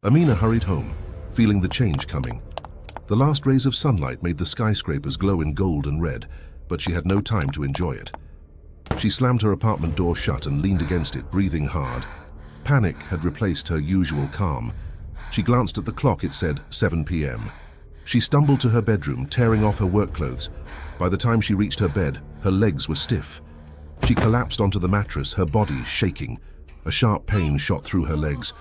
Amina hurried home, feeling the change coming. The last rays of sunlight made the skyscrapers glow in gold and red, but she had no time to enjoy it. She slammed her apartment door shut and leaned against it, breathing hard. Panic had replaced her usual calm. She glanced at the clock. It said 7 p.m. She stumbled to her bedroom, tearing off her work clothes. By the time she reached her bed, her legs were stiff. She collapsed onto the mattress, her body shaking. A sharp pain shot through her legs.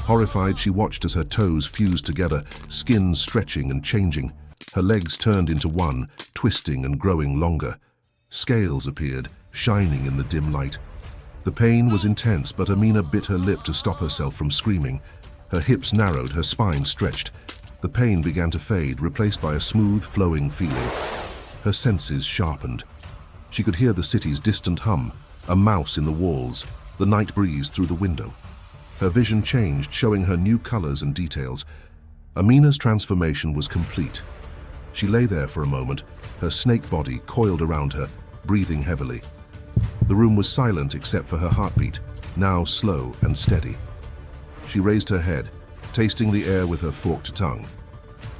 Horrified, she watched as her toes fused together, skin stretching and changing. Her legs turned into one, twisting and growing longer. Scales appeared, shining in the dim light. The pain was intense, but Amina bit her lip to stop herself from screaming. Her hips narrowed, her spine stretched. The pain began to fade, replaced by a smooth, flowing feeling. Her senses sharpened. She could hear the city's distant hum, a mouse in the walls, the night breeze through the window. Her vision changed, showing her new colors and details. Amina's transformation was complete. She lay there for a moment, her snake body coiled around her, breathing heavily. The room was silent except for her heartbeat, now slow and steady. She raised her head, tasting the air with her forked tongue.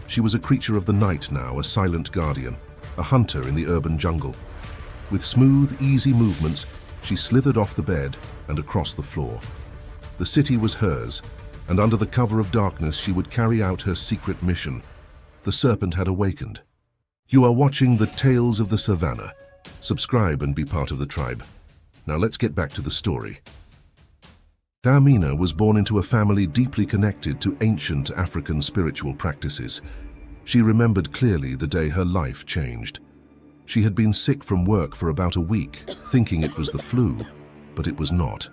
She was a creature of the night now, a silent guardian, a hunter in the urban jungle. With smooth, easy movements, she slithered off the bed and across the floor. The city was hers, and under the cover of darkness she would carry out her secret mission. The serpent had awakened. You are watching the Tales of the Savannah. Subscribe and be part of the tribe. Now let's get back to the story. Amina was born into a family deeply connected to ancient African spiritual practices. She remembered clearly the day her life changed. She had been sick from work for about a week, thinking it was the flu, but it was not.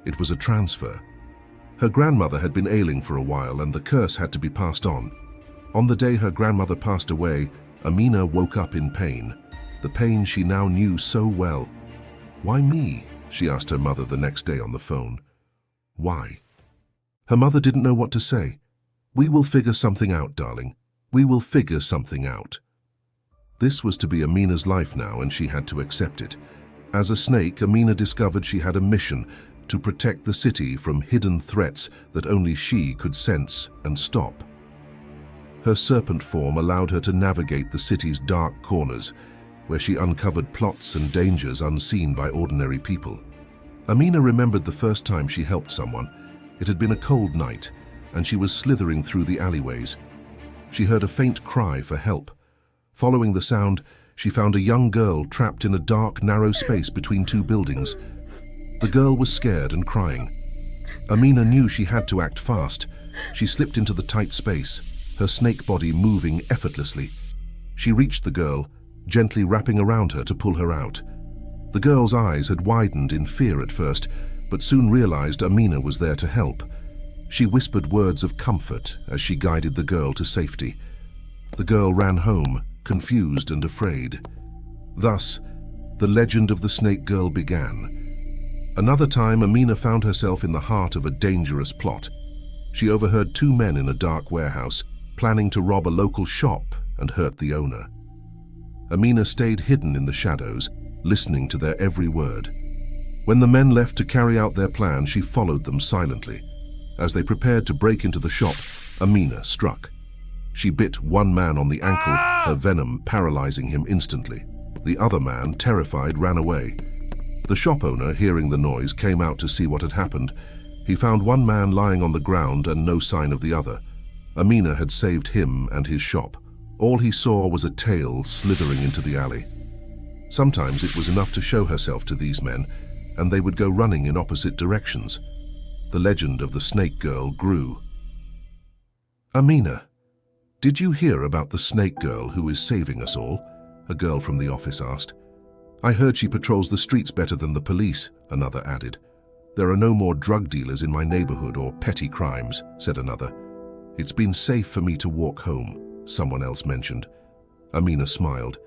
It was a transfer. Her grandmother had been ailing for a while, and the curse had to be passed on. On the day her grandmother passed away, Amina woke up in pain, the pain she now knew so well. "Why me?" she asked her mother the next day on the phone. Why? Her mother didn't know what to say. "We will figure something out, darling. We will figure something out." This was to be Amina's life now, and she had to accept it. As a snake, Amina discovered she had a mission to protect the city from hidden threats that only she could sense and stop. Her serpent form allowed her to navigate the city's dark corners, where she uncovered plots and dangers unseen by ordinary people. Amina remembered the first time she helped someone. It had been a cold night, and she was slithering through the alleyways. She heard a faint cry for help. Following the sound, she found a young girl trapped in a dark, narrow space between two buildings. The girl was scared and crying. Amina knew she had to act fast. She slipped into the tight space, her snake body moving effortlessly. She reached the girl, gently wrapping around her to pull her out. The girl's eyes had widened in fear at first, but soon realized Amina was there to help. She whispered words of comfort as she guided the girl to safety. The girl ran home, confused and afraid. Thus, the legend of the snake girl began. Another time, Amina found herself in the heart of a dangerous plot. She overheard two men in a dark warehouse, planning to rob a local shop and hurt the owner. Amina stayed hidden in the shadows, listening to their every word. When the men left to carry out their plan, she followed them silently. As they prepared to break into the shop, Amina struck. She bit one man on the ankle, her venom paralyzing him instantly. The other man, terrified, ran away. The shop owner, hearing the noise, came out to see what had happened. He found one man lying on the ground and no sign of the other. Amina had saved him and his shop. All he saw was a tail slithering into the alley. Sometimes it was enough to show herself to these men, and they would go running in opposite directions. The legend of the snake girl grew. "Amina, did you hear about the snake girl who is saving us all?" a girl from the office asked. "I heard she patrols the streets better than the police," another added. "There are no more drug dealers in my neighborhood or petty crimes," said another. "It's been safe for me to walk home," someone else mentioned. Amina smiled.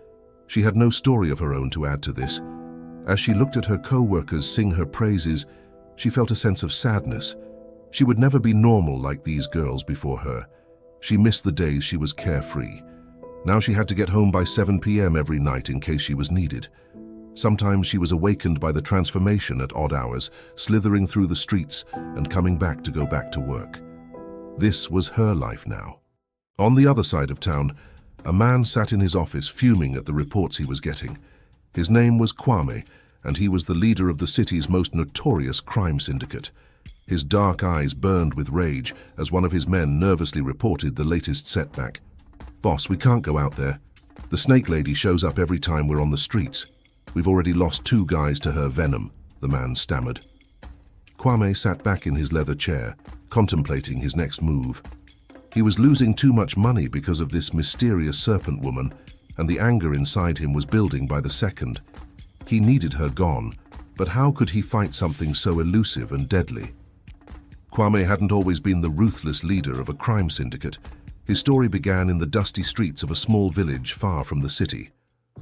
She had no story of her own to add to this. As she looked at her co-workers sing her praises, she felt a sense of sadness. She would never be normal like these girls before her. She missed the days she was carefree. Now she had to get home by 7 p.m. every night in case she was needed. Sometimes she was awakened by the transformation at odd hours, slithering through the streets and coming back to go back to work. This was her life now. On the other side of town, a man sat in his office fuming at the reports he was getting. His name was Kwame, and he was the leader of the city's most notorious crime syndicate. His dark eyes burned with rage as one of his men nervously reported the latest setback. "Boss, we can't go out there. The snake lady shows up every time we're on the streets. We've already lost 2 guys to her venom," the man stammered. Kwame sat back in his leather chair, contemplating his next move. He was losing too much money because of this mysterious serpent woman, and the anger inside him was building by the second. He needed her gone, but how could he fight something so elusive and deadly? Kwame hadn't always been the ruthless leader of a crime syndicate. His story began in the dusty streets of a small village far from the city.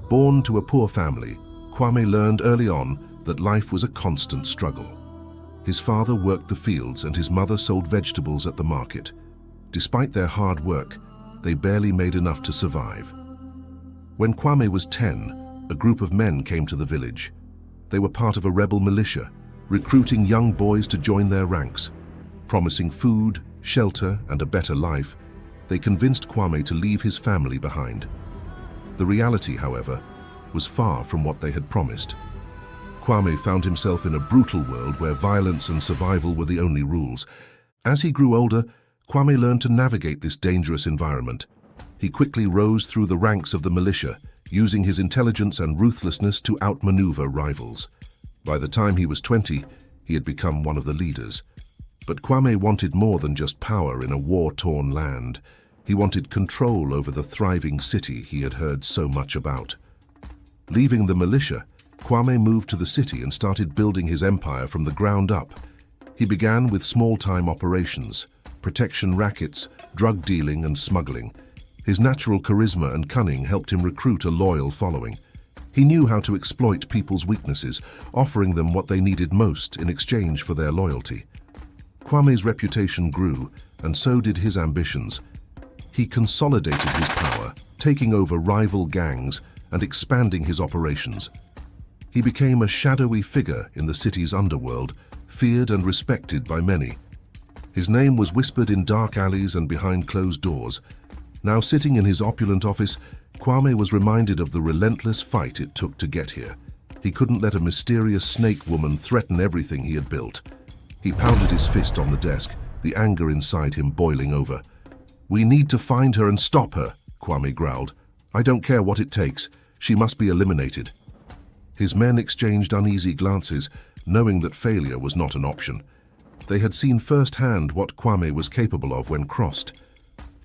Born to a poor family, Kwame learned early on that life was a constant struggle. His father worked the fields and his mother sold vegetables at the market. Despite their hard work, they barely made enough to survive. When Kwame was 10, a group of men came to the village. They were part of a rebel militia, recruiting young boys to join their ranks. Promising food, shelter, and a better life, they convinced Kwame to leave his family behind. The reality, however, was far from what they had promised. Kwame found himself in a brutal world where violence and survival were the only rules. As he grew older, Kwame learned to navigate this dangerous environment. He quickly rose through the ranks of the militia, using his intelligence and ruthlessness to outmaneuver rivals. By the time he was 20, he had become one of the leaders. But Kwame wanted more than just power in a war-torn land. He wanted control over the thriving city he had heard so much about. Leaving the militia, Kwame moved to the city and started building his empire from the ground up. He began with small-time operations, protection rackets, drug dealing and smuggling. His natural charisma and cunning helped him recruit a loyal following. He knew how to exploit people's weaknesses, offering them what they needed most in exchange for their loyalty. Kwame's reputation grew, and so did his ambitions. He consolidated his power, taking over rival gangs and expanding his operations. He became a shadowy figure in the city's underworld, feared and respected by many. His name was whispered in dark alleys and behind closed doors. Now sitting in his opulent office, Kwame was reminded of the relentless fight it took to get here. He couldn't let a mysterious snake woman threaten everything he had built. He pounded his fist on the desk, the anger inside him boiling over. "We need to find her and stop her," Kwame growled. "I don't care what it takes. She must be eliminated." His men exchanged uneasy glances, knowing that failure was not an option. They had seen firsthand what Kwame was capable of when crossed.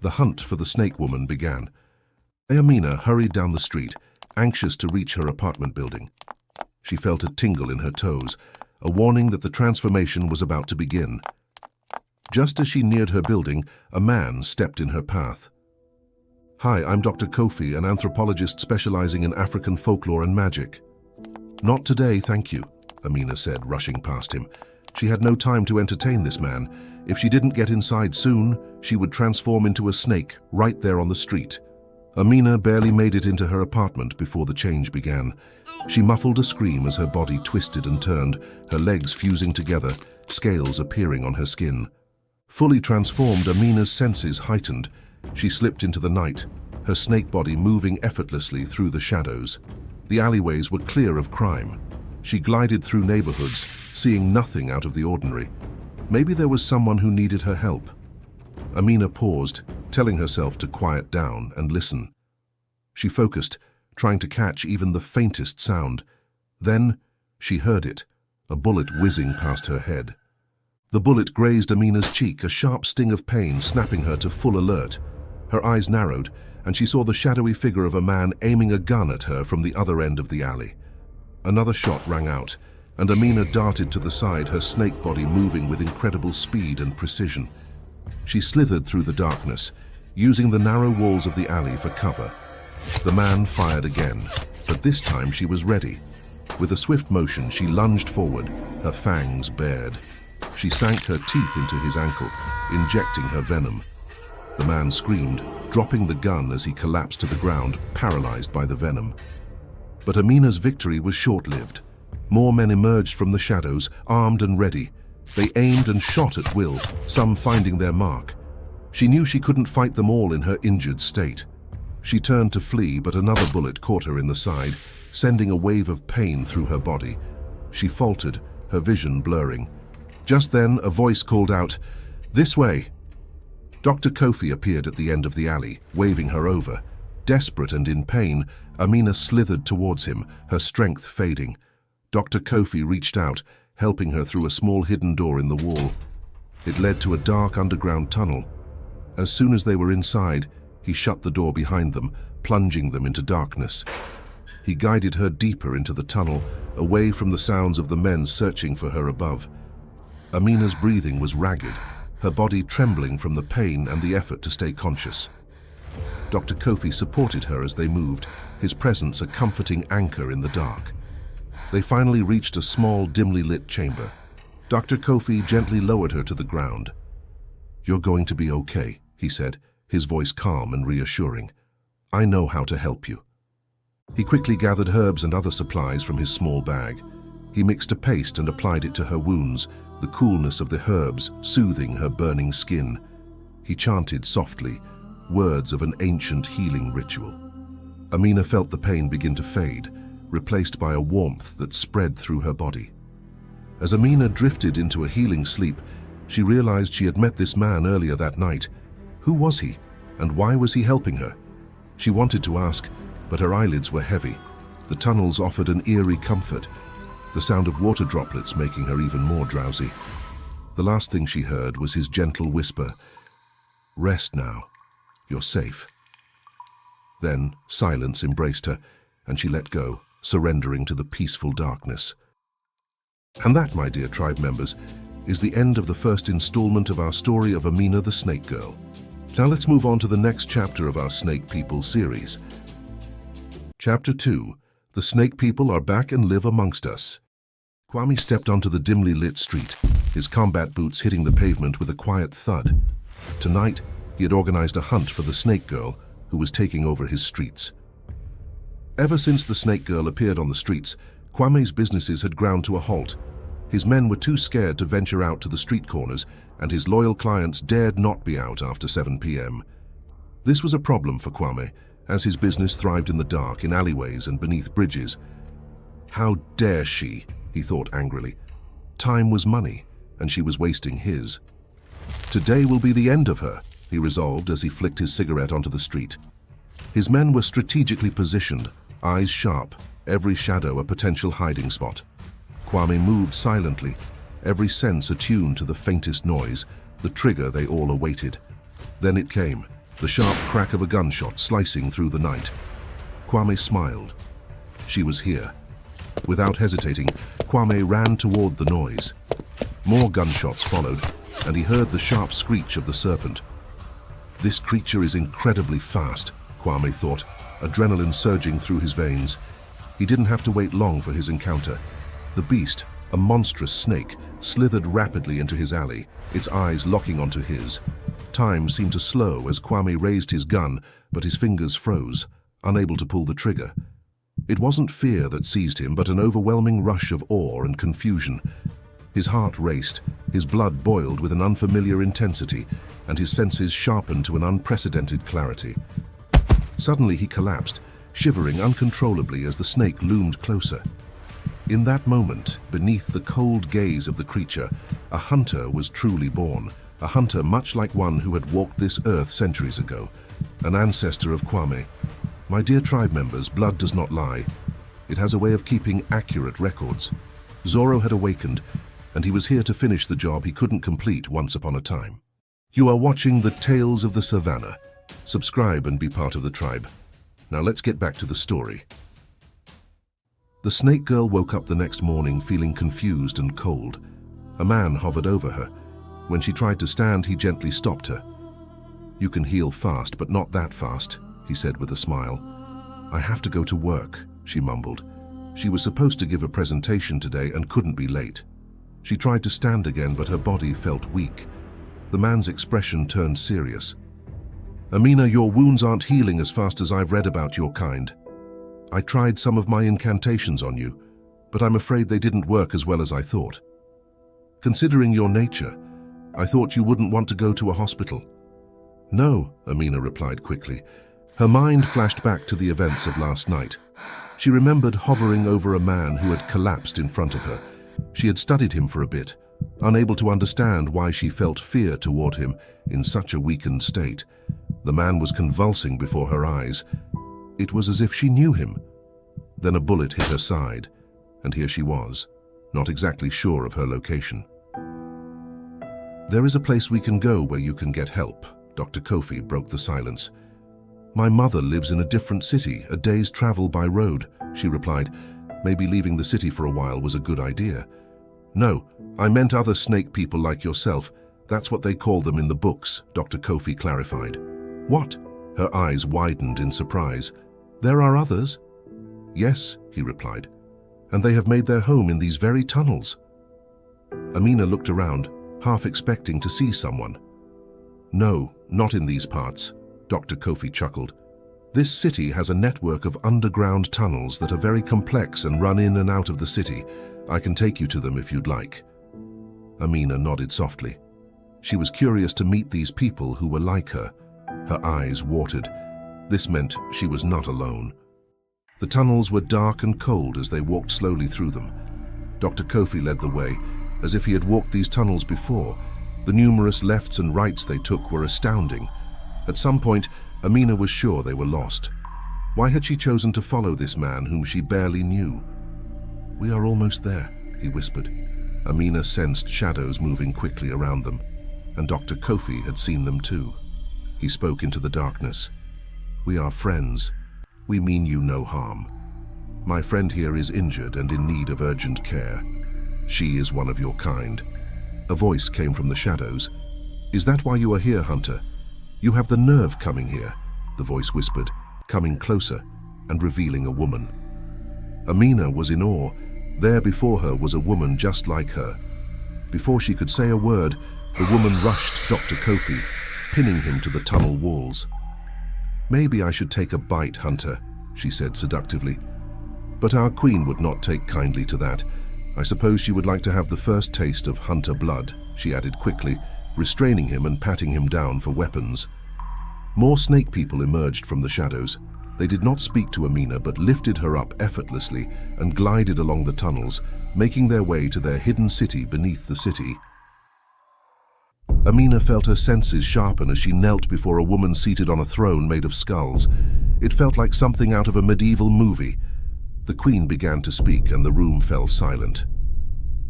The hunt for the snake woman began. Amina hurried down the street, anxious to reach her apartment building. She felt a tingle in her toes, a warning that the transformation was about to begin. Just as she neared her building, a man stepped in her path. "Hi, I'm Dr. Kofi, an anthropologist specializing in African folklore and magic." "Not today, thank you," Amina said, rushing past him. She had no time to entertain this man. If she didn't get inside soon, she would transform into a snake right there on the street. Amina barely made it into her apartment before the change began. She muffled a scream as her body twisted and turned, her legs fusing together, scales appearing on her skin. Fully transformed, Amina's senses heightened. She slipped into the night, her snake body moving effortlessly through the shadows. The alleyways were clear of crime. She glided through neighborhoods, seeing nothing out of the ordinary. Maybe there was someone who needed her help. Amina paused, telling herself to quiet down and listen. She focused, trying to catch even the faintest sound. Then she heard it, a bullet whizzing past her head. The bullet grazed Amina's cheek, a sharp sting of pain snapping her to full alert. Her eyes narrowed, and she saw the shadowy figure of a man aiming a gun at her from the other end of the alley. Another shot rang out, and Amina darted to the side, her snake body moving with incredible speed and precision. She slithered through the darkness, using the narrow walls of the alley for cover. The man fired again, but this time she was ready. With a swift motion, she lunged forward, her fangs bared. She sank her teeth into his ankle, injecting her venom. The man screamed, dropping the gun as he collapsed to the ground, paralyzed by the venom. But Amina's victory was short-lived. More men emerged from the shadows, armed and ready. They aimed and shot at will, some finding their mark. She knew she couldn't fight them all in her injured state. She turned to flee, but another bullet caught her in the side, sending a wave of pain through her body. She faltered, her vision blurring. Just then, a voice called out, "This way!" Dr. Kofi appeared at the end of the alley, waving her over. Desperate and in pain, Amina slithered towards him, her strength fading. Dr. Kofi reached out, helping her through a small hidden door in the wall. It led to a dark underground tunnel. As soon as they were inside, he shut the door behind them, plunging them into darkness. He guided her deeper into the tunnel, away from the sounds of the men searching for her above. Amina's breathing was ragged, her body trembling from the pain and the effort to stay conscious. Dr. Kofi supported her as they moved, his presence a comforting anchor in the dark. They finally reached a small, dimly lit chamber. Dr. Kofi gently lowered her to the ground. "You're going to be okay," he said, his voice calm and reassuring. "I know how to help you." He quickly gathered herbs and other supplies from his small bag. He mixed a paste and applied it to her wounds, the coolness of the herbs soothing her burning skin. He chanted softly, words of an ancient healing ritual. Amina felt the pain begin to fade, replaced by a warmth that spread through her body. As Amina drifted into a healing sleep, she realized she had met this man earlier that night. Who was he, and why was he helping her? She wanted to ask, but her eyelids were heavy. The tunnels offered an eerie comfort, the sound of water droplets making her even more drowsy. The last thing she heard was his gentle whisper, "Rest now, you're safe." Then silence embraced her, and she let go, surrendering to the peaceful darkness. And that, my dear tribe members, is the end of the first installment of our story of Amina the Snake Girl. Now let's move on to the next chapter of our Snake People series. Chapter 2. The Snake People are back and live amongst us. Kwame stepped onto the dimly lit street, his combat boots hitting the pavement with a quiet thud. Tonight, he had organized a hunt for the Snake Girl, who was taking over his streets. Ever since the Snake Girl appeared on the streets, Kwame's businesses had ground to a halt. His men were too scared to venture out to the street corners, and his loyal clients dared not be out after 7 p.m. This was a problem for Kwame, as his business thrived in the dark, in alleyways and beneath bridges. How dare she, he thought angrily. Time was money, and she was wasting his. Today will be the end of her, he resolved as he flicked his cigarette onto the street. His men were strategically positioned, eyes sharp, every shadow a potential hiding spot. Kwame moved silently, every sense attuned to the faintest noise, the trigger they all awaited. Then it came, the sharp crack of a gunshot slicing through the night. Kwame smiled. She was here. Without hesitating, Kwame ran toward the noise. More gunshots followed, and he heard the sharp screech of the serpent. This creature is incredibly fast, Kwame thought, adrenaline surging through his veins. He didn't have to wait long for his encounter. The beast, a monstrous snake, slithered rapidly into his alley, its eyes locking onto his. Time seemed to slow as Kwame raised his gun, but his fingers froze, unable to pull the trigger. It wasn't fear that seized him, but an overwhelming rush of awe and confusion. His heart raced, his blood boiled with an unfamiliar intensity, and his senses sharpened to an unprecedented clarity. Suddenly he collapsed, shivering uncontrollably as the snake loomed closer. In that moment, beneath the cold gaze of the creature, a hunter was truly born, a hunter much like one who had walked this earth centuries ago, an ancestor of Kwame. My dear tribe members, blood does not lie. It has a way of keeping accurate records. Zorro had awakened, and he was here to finish the job he couldn't complete once upon a time. You are watching the Tales of the Savannah. Subscribe and be part of the tribe. Now let's get back to the story. The Snake Girl woke up the next morning feeling confused and cold. A man hovered over her. When she tried to stand, he gently stopped her. "You can heal fast, but not that fast," he said with a smile. "I have to go to work," she mumbled. She was supposed to give a presentation today and couldn't be late. She tried to stand again, but her body felt weak. The man's expression turned serious. "Amina, your wounds aren't healing as fast as I've read about your kind. I tried some of my incantations on you, but I'm afraid they didn't work as well as I thought. Considering your nature, I thought you wouldn't want to go to a hospital. No, Amina replied quickly. Her mind flashed back to the events of last night. She remembered hovering over a man who had collapsed in front of her. She had studied him for a bit, unable to understand why she felt fear toward him in such a weakened state. The man was convulsing before her eyes. It was as if she knew him. Then a bullet hit her side, and here she was, not exactly sure of her location. There is a place we can go where you can get help. Dr. Kofi broke the silence. My mother lives in a different city, a day's travel by road, she replied. Maybe leaving the city for a while was a good idea. No, I meant other snake people like yourself. That's what they call them in the books, Dr. Kofi clarified. What? Her eyes widened in surprise. There are others? Yes, he replied. And they have made their home in these very tunnels. Amina looked around, half expecting to see someone. No, not in these parts, Dr. Kofi chuckled. This city has a network of underground tunnels that are very complex and run in and out of the city. I can take you to them if you'd like. Amina nodded softly. She was curious to meet these people who were like her. Her eyes watered. This meant she was not alone. The tunnels were dark and cold as they walked slowly through them. Dr. Kofi led the way, as if he had walked these tunnels before. The numerous lefts and rights they took were astounding. At some point, Amina was sure they were lost. Why had she chosen to follow this man whom she barely knew? We are almost there, he whispered. Amina sensed shadows moving quickly around them, and Dr. Kofi had seen them too. He spoke into the darkness. We are friends. We mean you no harm. My friend here is injured and in need of urgent care. She is one of your kind. A voice came from the shadows. Is that why you are here, Hunter? You have the nerve coming here, the voice whispered, coming closer and revealing a woman. Amina was in awe. There before her was a woman just like her. Before she could say a word, the woman rushed Dr. Kofi, pinning him to the tunnel walls. Maybe I should take a bite, Hunter, she said seductively. But our queen would not take kindly to that. I suppose she would like to have the first taste of Hunter blood, she added quickly, restraining him and patting him down for weapons. More snake people emerged from the shadows. They did not speak to Amina but lifted her up effortlessly and glided along the tunnels, making their way to their hidden city beneath the city. Amina felt her senses sharpen as she knelt before a woman seated on a throne made of skulls. It felt like something out of a medieval movie. The queen began to speak and the room fell silent.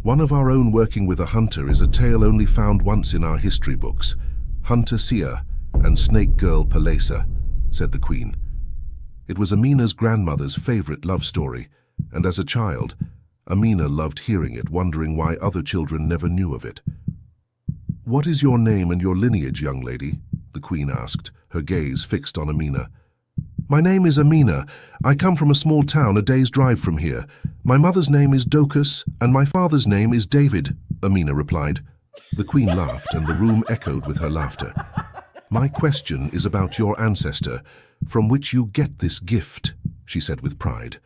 One of our own working with a hunter is a tale only found once in our history books. Hunter Sia and Snake Girl Palesa, said the queen. It was Amina's grandmother's favorite love story, and as a child, Amina loved hearing it, wondering why other children never knew of it. What is your name and your lineage, young lady? The queen asked, her gaze fixed on Amina. My name is Amina. I come from a small town a day's drive from here. My mother's name is Docus, and my father's name is David, Amina replied. The queen laughed, and the room echoed with her laughter. My question is about your ancestor, from which you get this gift, she said with pride.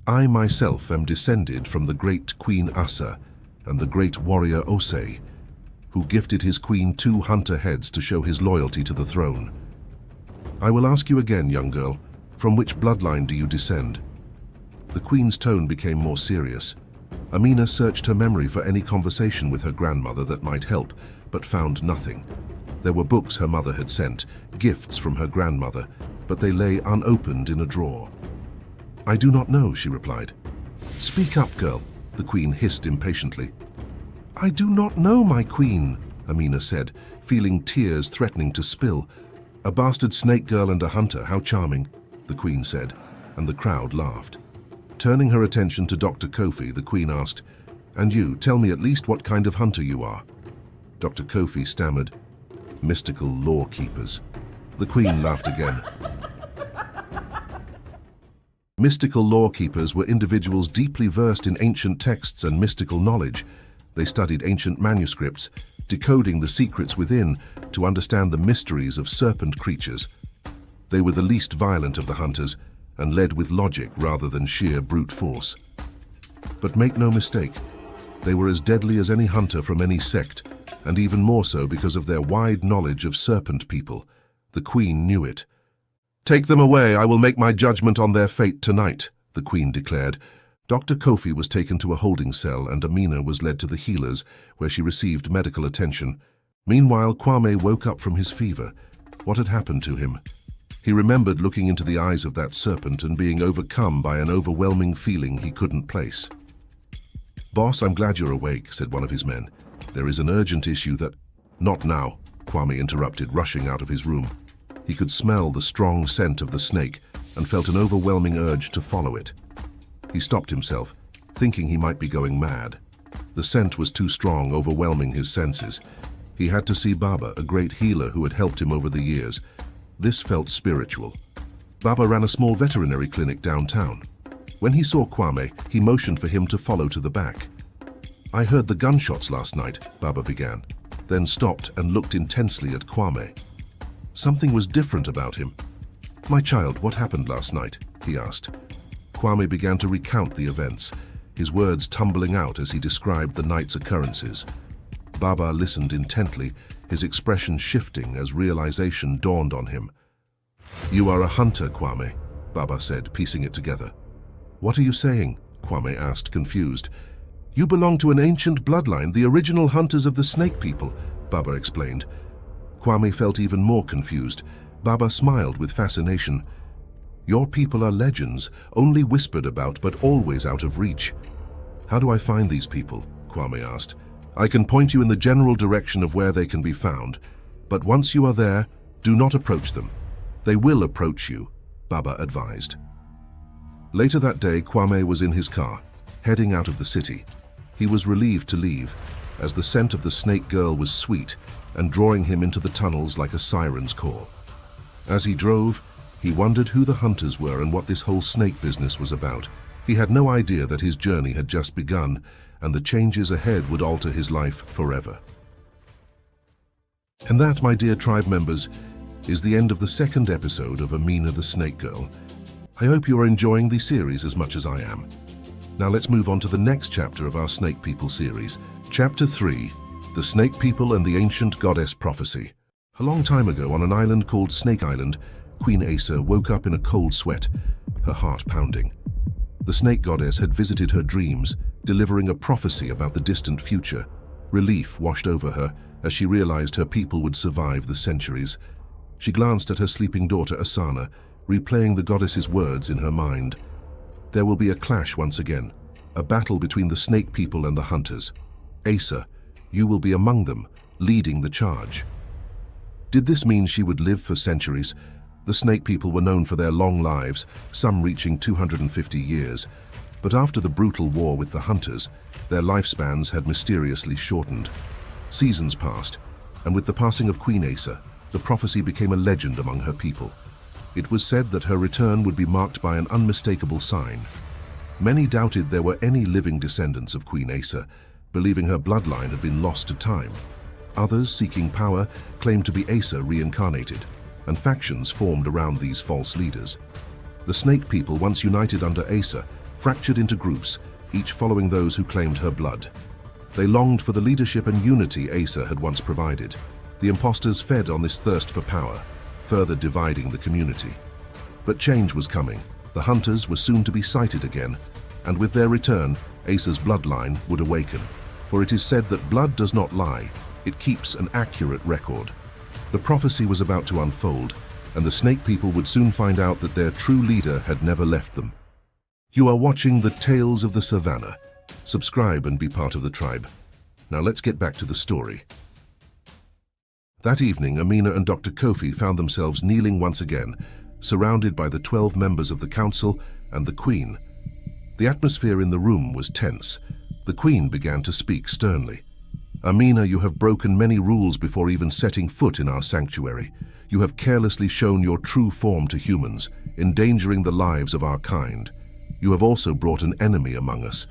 I myself am descended from the great Queen Asa and the great warrior Osei, who gifted his queen 2 hunter heads to show his loyalty to the throne. I will ask you again, young girl, from which bloodline do you descend? The queen's tone became more serious. Amina searched her memory for any conversation with her grandmother that might help, but found nothing. There were books her mother had sent, gifts from her grandmother, but they lay unopened in a drawer. I do not know, she replied. Speak up, girl, the queen hissed impatiently. I do not know, my queen, Amina said, feeling tears threatening to spill. A bastard snake girl and a hunter, how charming, the queen said, and the crowd laughed. Turning her attention to Dr. Kofi, the queen asked, And you, tell me at least what kind of hunter you are. Dr. Kofi stammered, Mystical law keepers. The queen laughed again. Mystical law keepers were individuals deeply versed in ancient texts and mystical knowledge. They studied ancient manuscripts, decoding the secrets within to understand the mysteries of serpent creatures. They were the least violent of the hunters and led with logic rather than sheer brute force. But make no mistake, they were as deadly as any hunter from any sect, and even more so because of their wide knowledge of serpent people, The Queen knew it. "Take them away. I will make my judgment on their fate tonight," the Queen declared. Dr. Kofi was taken to a holding cell and Amina was led to the healers, where she received medical attention. Meanwhile, Kwame woke up from his fever. What had happened to him? He remembered looking into the eyes of that serpent and being overcome by an overwhelming feeling he couldn't place. "Boss, I'm glad you're awake," said one of his men. "There is an urgent issue that—" "Not now," Kwame interrupted, rushing out of his room. He could smell the strong scent of the snake and felt an overwhelming urge to follow it. He stopped himself, thinking he might be going mad. The scent was too strong, overwhelming his senses. He had to see Baba, a great healer who had helped him over the years. This felt spiritual. Baba ran a small veterinary clinic downtown. When he saw Kwame, he motioned for him to follow to the back. "I heard the gunshots last night," Baba began, then stopped and looked intensely at Kwame. Something was different about him. "My child, what happened last night?" he asked. Kwame began to recount the events, his words tumbling out as he described the night's occurrences. Baba listened intently, his expression shifting as realization dawned on him. "You are a hunter, Kwame," Baba said, piecing it together. "What are you saying?" Kwame asked, confused. "You belong to an ancient bloodline, the original hunters of the snake people," Baba explained. Kwame felt even more confused. Baba smiled with fascination. "Your people are legends, only whispered about but always out of reach." "How do I find these people?" Kwame asked. "I can point you in the general direction of where they can be found, but once you are there, do not approach them. They will approach you," Baba advised. Later that day, Kwame was in his car, heading out of the city. He was relieved to leave, as the scent of the snake girl was sweet and drawing him into the tunnels like a siren's call. As he drove, he wondered who the hunters were and what this whole snake business was about. He had no idea that his journey had just begun, and the changes ahead would alter his life forever. And that, my dear tribe members, is the end of the second episode of Amina the Snake Girl. I hope you are enjoying the series as much as I am. Now let's move on to the next chapter of our Snake People series. Chapter 3, The Snake People and the Ancient Goddess Prophecy. A long time ago, on an island called Snake Island, Queen Asa woke up in a cold sweat, her heart pounding. The snake goddess had visited her dreams, delivering a prophecy about the distant future. Relief washed over her as she realized her people would survive the centuries. She glanced at her sleeping daughter Asana, replaying the goddess's words in her mind. There will be a clash once again, a battle between the snake people and the hunters. Asa, you will be among them, leading the charge. Did this mean she would live for centuries? The snake people were known for their long lives, some reaching 250 years. But after the brutal war with the hunters, their lifespans had mysteriously shortened. Seasons passed, and with the passing of Queen Asa, the prophecy became a legend among her people. It was said that her return would be marked by an unmistakable sign. Many doubted there were any living descendants of Queen Asa, believing her bloodline had been lost to time. Others, seeking power, claimed to be Asa reincarnated, and factions formed around these false leaders. The snake people, once united under Asa, fractured into groups, each following those who claimed her blood. They longed for the leadership and unity Asa had once provided. The imposters fed on this thirst for power, further dividing the community. But change was coming. The hunters were soon to be sighted again, and with their return, Asa's bloodline would awaken. For it is said that blood does not lie, it keeps an accurate record. The prophecy was about to unfold, and the snake people would soon find out that their true leader had never left them. You are watching the Tales of the Savannah. Subscribe and be part of the tribe. Now let's get back to the story. That evening, Amina and Dr. Kofi found themselves kneeling once again, surrounded by the 12 members of the council and the Queen. The atmosphere in the room was tense. The Queen began to speak sternly. Amina, you have broken many rules before even setting foot in our sanctuary. You have carelessly shown your true form to humans, endangering the lives of our kind. You have also brought an enemy among us.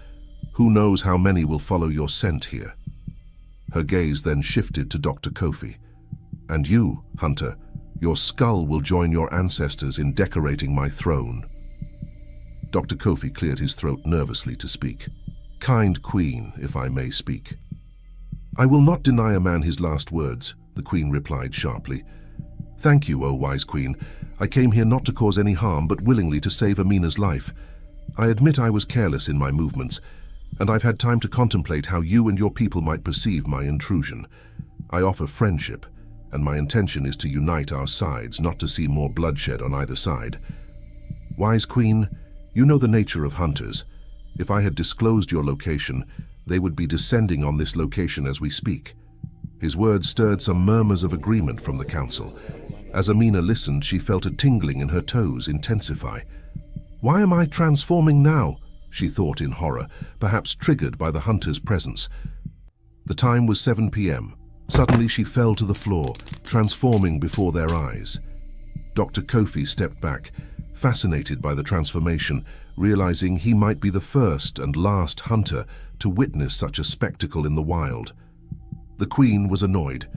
Who knows how many will follow your scent here? Her gaze then shifted to Dr. Kofi. And you, Hunter, your skull will join your ancestors in decorating my throne. Dr. Kofi cleared his throat nervously to speak. Kind Queen, if I may speak. I will not deny a man his last words, the Queen replied sharply. Thank you, O wise queen. I came here not to cause any harm, but willingly to save Amina's life. I admit I was careless in my movements, and I've had time to contemplate how you and your people might perceive my intrusion. I offer friendship, and my intention is to unite our sides, not to see more bloodshed on either side. Wise queen, you know the nature of hunters. If I had disclosed your location, they would be descending on this location as we speak. His words stirred some murmurs of agreement from the council. As Amina listened, she felt a tingling in her toes intensify. Why am I transforming now? She thought in horror, perhaps triggered by the hunter's presence. The time was 7 p.m. Suddenly she fell to the floor, transforming before their eyes. Dr. Kofi stepped back, fascinated by the transformation, realizing he might be the first and last hunter to witness such a spectacle in the wild. The queen was annoyed.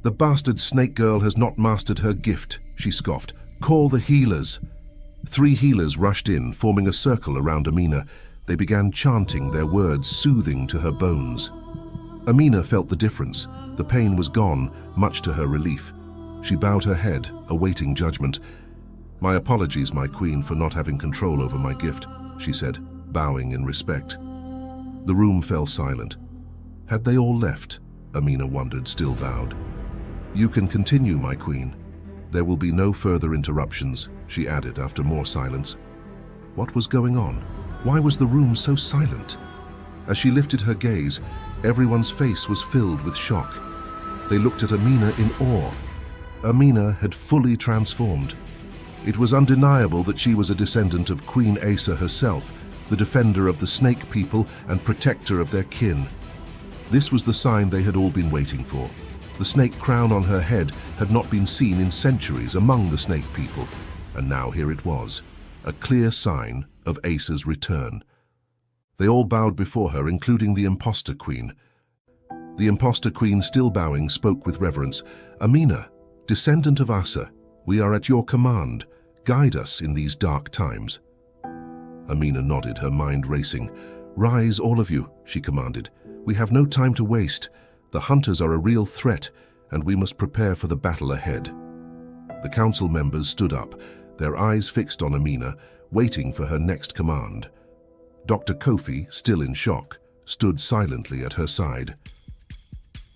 The bastard snake girl has not mastered her gift, she scoffed. Call the healers. 3 healers rushed in, forming a circle around Amina. They began chanting, their words soothing to her bones. Amina felt the difference. The pain was gone, much to her relief. She bowed her head, awaiting judgment. My apologies, my queen, for not having control over my gift, she said, bowing in respect. The room fell silent. Had they all left? Amina wondered, still bowed. You can continue, my queen. There will be no further interruptions, she added after more silence. What was going on? Why was the room so silent? As she lifted her gaze, everyone's face was filled with shock. They looked at Amina in awe. Amina had fully transformed. It was undeniable that she was a descendant of Queen Asa herself, the defender of the snake people and protector of their kin. This was the sign they had all been waiting for. The snake crown on her head had not been seen in centuries among the snake people, and now here it was, a clear sign of Asa's return. They all bowed before her, including the imposter queen. The imposter queen, still bowing, spoke with reverence. Amina, descendant of Asa, we are at your command. Guide us in these dark times. Amina nodded, her mind racing. Rise, all of you, she commanded. We have no time to waste. The hunters are a real threat, and we must prepare for the battle ahead. The council members stood up, their eyes fixed on Amina, waiting for her next command. Dr. Kofi, still in shock, stood silently at her side.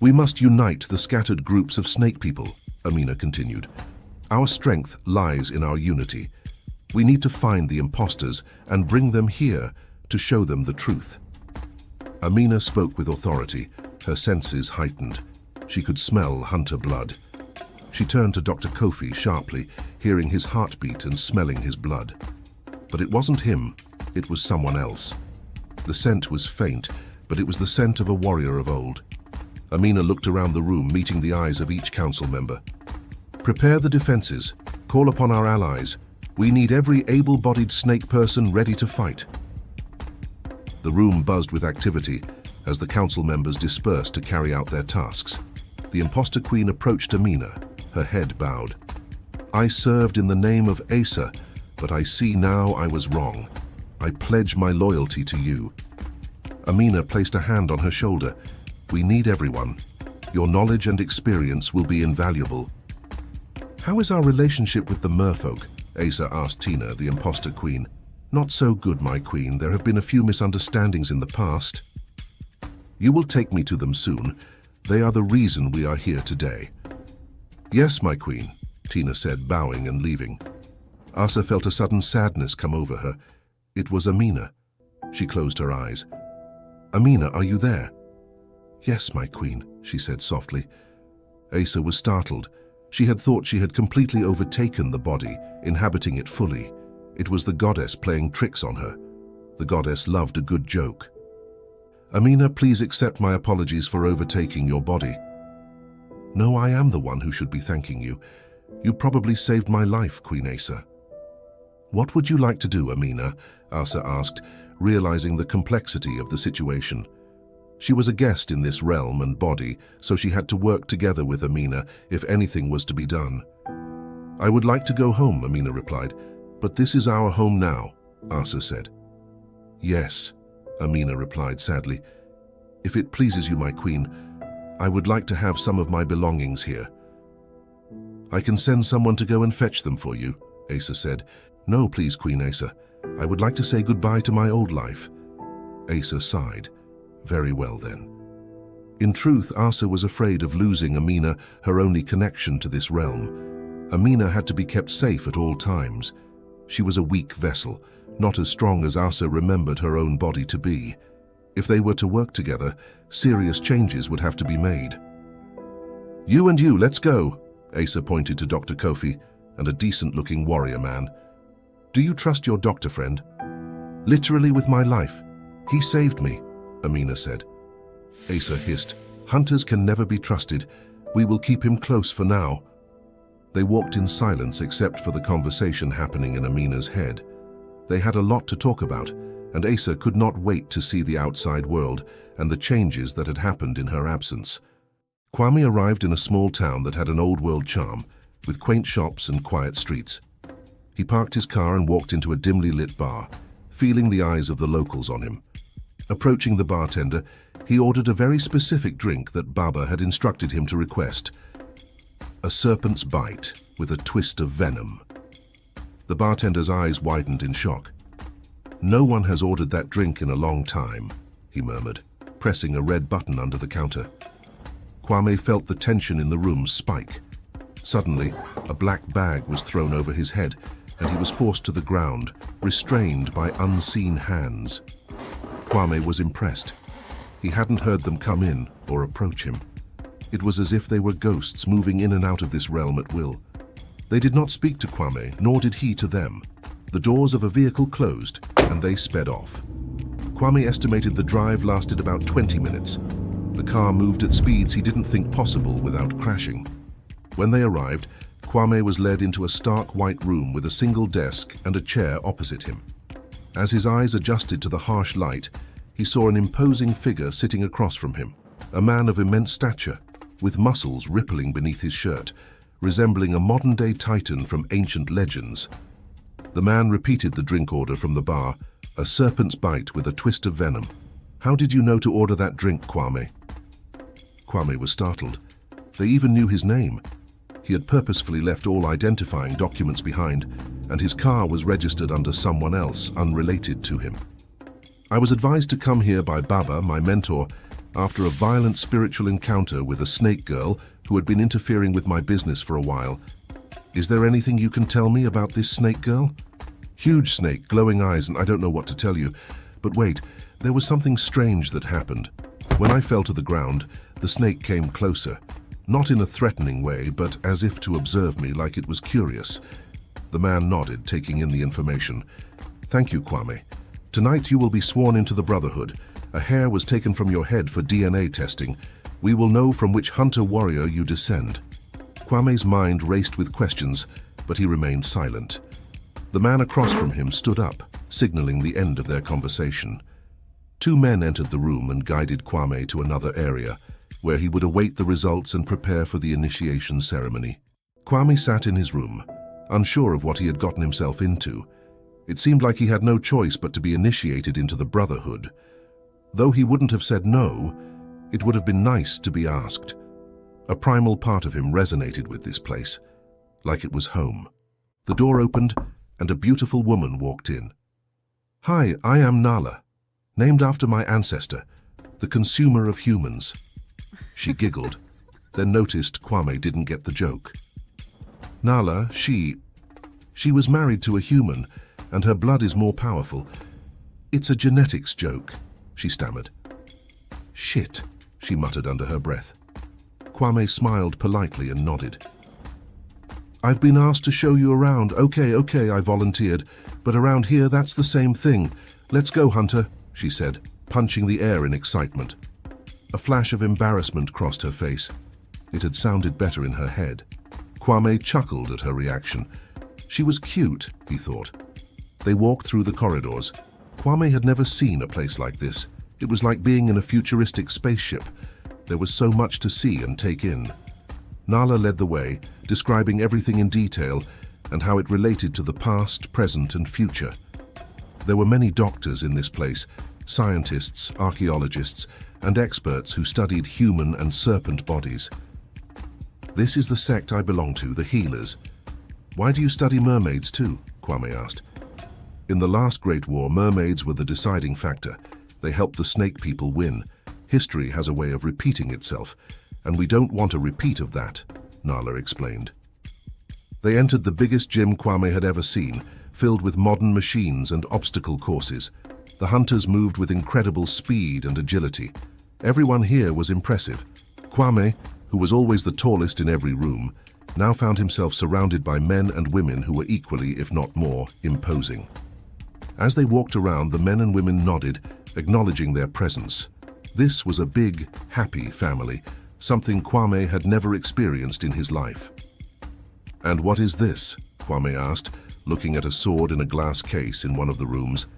We must unite the scattered groups of snake people, Amina continued. Our strength lies in our unity. We need to find the imposters and bring them here to show them the truth. Amina spoke with authority, her senses heightened. She could smell hunter blood. She turned to Dr. Kofi sharply, hearing his heartbeat and smelling his blood. But it wasn't him, it was someone else. The scent was faint, but it was the scent of a warrior of old. Amina looked around the room, meeting the eyes of each council member. Prepare the defenses. Call upon our allies. We need every able-bodied snake person ready to fight. The room buzzed with activity as the council members dispersed to carry out their tasks. The imposter queen approached Amina, her head bowed. I served in the name of Asa, but I see now I was wrong. I pledge my loyalty to you. Amina placed a hand on her shoulder. We need everyone. Your knowledge and experience will be invaluable. How is our relationship with the merfolk? Asa asked Tina, the imposter queen. Not so good, my queen. There have been a few misunderstandings in the past. You will take me to them soon. They are the reason we are here today. Yes, my queen, Tina said, bowing and leaving. Asa felt a sudden sadness come over her. It was Amina. She closed her eyes. Amina, are you there? Yes, my queen, she said softly. Asa was startled. She had thought she had completely overtaken the body, inhabiting it fully. It was the goddess playing tricks on her. The goddess loved a good joke. Amina, please accept my apologies for overtaking your body. No, I am the one who should be thanking you. You probably saved my life, Queen Asa. What would you like to do, Amina? Asa asked, realizing the complexity of the situation. She was a guest in this realm and body, so she had to work together with Amina if anything was to be done. I would like to go home, Amina replied. But this is our home now, Asa said. Yes, Amina replied sadly. If it pleases you, my queen, I would like to have some of my belongings here. I can send someone to go and fetch them for you, Asa said. No, please, Queen Asa. I would like to say goodbye to my old life. Asa sighed. Very well then. In truth, Asa was afraid of losing Amina, her only connection to this realm. Amina had to be kept safe at all times. She was a weak vessel, not as strong as Asa remembered her own body to be. If they were to work together, serious changes would have to be made. You and you, let's go, Asa pointed to Dr. Kofi and a decent-looking warrior man. Do you trust your doctor friend? Literally with my life. He saved me, Amina said. Asa hissed. Hunters can never be trusted. We will keep him close for now. They walked in silence except for the conversation happening in Amina's head. They had a lot to talk about, and Asa could not wait to see the outside world and the changes that had happened in her absence. Kwame arrived in a small town that had an old-world charm, with quaint shops and quiet streets. He parked his car and walked into a dimly lit bar, feeling the eyes of the locals on him. Approaching the bartender, he ordered a very specific drink that Baba had instructed him to request. A serpent's bite with a twist of venom. The bartender's eyes widened in shock. No one has ordered that drink in a long time, he murmured, pressing a red button under the counter. Kwame felt the tension in the room spike. Suddenly, a black bag was thrown over his head, and he was forced to the ground, restrained by unseen hands. Kwame was impressed. He hadn't heard them come in or approach him. It was as if they were ghosts moving in and out of this realm at will. They did not speak to Kwame, nor did he to them. The doors of a vehicle closed, and they sped off. Kwame estimated the drive lasted about 20 minutes. The car moved at speeds he didn't think possible without crashing. When they arrived, Kwame was led into a stark white room with a single desk and a chair opposite him. As his eyes adjusted to the harsh light, he saw an imposing figure sitting across from him, a man of immense stature, with muscles rippling beneath his shirt, resembling a modern-day titan from ancient legends. The man repeated the drink order from the bar, a serpent's bite with a twist of venom. How did you know to order that drink, Kwame? Kwame was startled. They even knew his name. He had purposefully left all identifying documents behind, and his car was registered under someone else unrelated to him. I was advised to come here by Baba, my mentor, after a violent spiritual encounter with a snake girl who had been interfering with my business for a while. Is there anything you can tell me about this snake girl? Huge snake, glowing eyes, and I don't know what to tell you. But wait, there was something strange that happened. When I fell to the ground, the snake came closer. Not in a threatening way, but as if to observe me like it was curious. The man nodded, taking in the information. Thank you, Kwame. Tonight you will be sworn into the Brotherhood. A hair was taken from your head for DNA testing. We will know from which hunter-warrior you descend. Kwame's mind raced with questions, but he remained silent. The man across from him stood up, signaling the end of their conversation. Two men entered the room and guided Kwame to another area, where he would await the results and prepare for the initiation ceremony. Kwame sat in his room, unsure of what he had gotten himself into. It seemed like he had no choice but to be initiated into the Brotherhood. Though he wouldn't have said no, it would have been nice to be asked. A primal part of him resonated with this place, like it was home. The door opened, and a beautiful woman walked in. Hi, I am Nala, named after my ancestor, the consumer of humans. She giggled, then noticed Kwame didn't get the joke. Nala, she was married to a human, and her blood is more powerful. It's a genetics joke, she stammered. Shit, she muttered under her breath. Kwame smiled politely and nodded. I've been asked to show you around. Okay, I volunteered. But around here, that's the same thing. Let's go, Hunter, she said, punching the air in excitement. A flash of embarrassment crossed her face. It had sounded better in her head. Kwame chuckled at her reaction. She was cute, he thought. They walked through the corridors. Kwame had never seen a place like this. It was like being in a futuristic spaceship. There was so much to see and take in. Nala led the way, describing everything in detail and how it related to the past, present, and future. There were many doctors in this place, scientists, archaeologists, and experts who studied human and serpent bodies. This is the sect I belong to, the Healers. Why do you study mermaids too? Kwame asked. In the last Great War, mermaids were the deciding factor. They helped the snake people win. History has a way of repeating itself, and we don't want a repeat of that, Nala explained. They entered the biggest gym Kwame had ever seen, filled with modern machines and obstacle courses. The hunters moved with incredible speed and agility. Everyone here was impressive. Kwame, who was always the tallest in every room, now found himself surrounded by men and women who were equally, if not more, imposing. As they walked around, the men and women nodded, acknowledging their presence. This was a big, happy family, something Kwame had never experienced in his life. "And what is this?" Kwame asked, looking at a sword in a glass case in one of the rooms.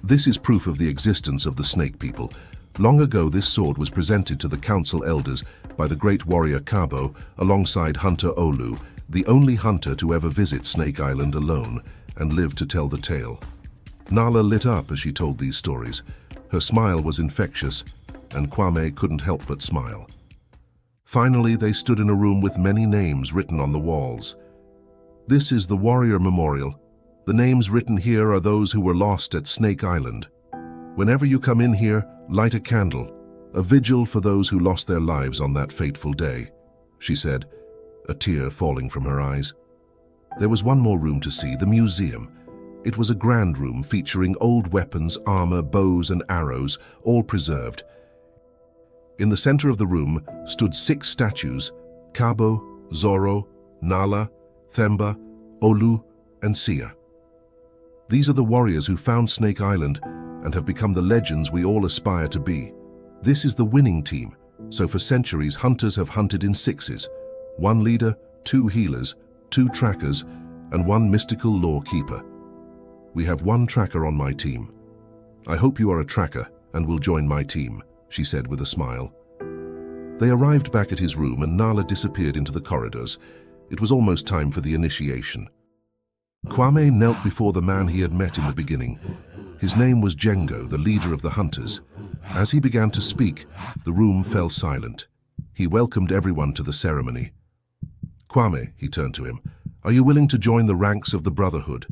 "This is proof of the existence of the snake people. Long ago, this sword was presented to the council elders by the great warrior Kabo alongside hunter Olu, the only hunter to ever visit Snake Island alone and live to tell the tale." Nala lit up as she told these stories. Her smile was infectious, and Kwame couldn't help but smile. Finally, they stood in a room with many names written on the walls. "This is the Warrior Memorial. The names written here are those who were lost at Snake Island. Whenever you come in here, light a candle, a vigil for those who lost their lives on that fateful day," she said, a tear falling from her eyes. There was one more room to see, the museum. It was a grand room featuring old weapons, armor, bows and arrows, all preserved. In the center of the room stood 6 statues: Kabo, Zoro, Nala, Themba, Olu, and Sia. These are the warriors who found Snake Island and have become the legends we all aspire to be. This is the winning team, so for centuries hunters have hunted in 6s. 1 leader, 2 healers, 2 trackers, and 1 mystical lore keeper. We have 1 tracker on my team. I hope you are a tracker and will join my team, she said with a smile. They arrived back at his room and Nala disappeared into the corridors. It was almost time for the initiation. Kwame knelt before the man he had met in the beginning. His name was Jengo, the leader of the hunters. As he began to speak, the room fell silent. He welcomed everyone to the ceremony. "Kwame," he turned to him, "are you willing to join the ranks of the Brotherhood?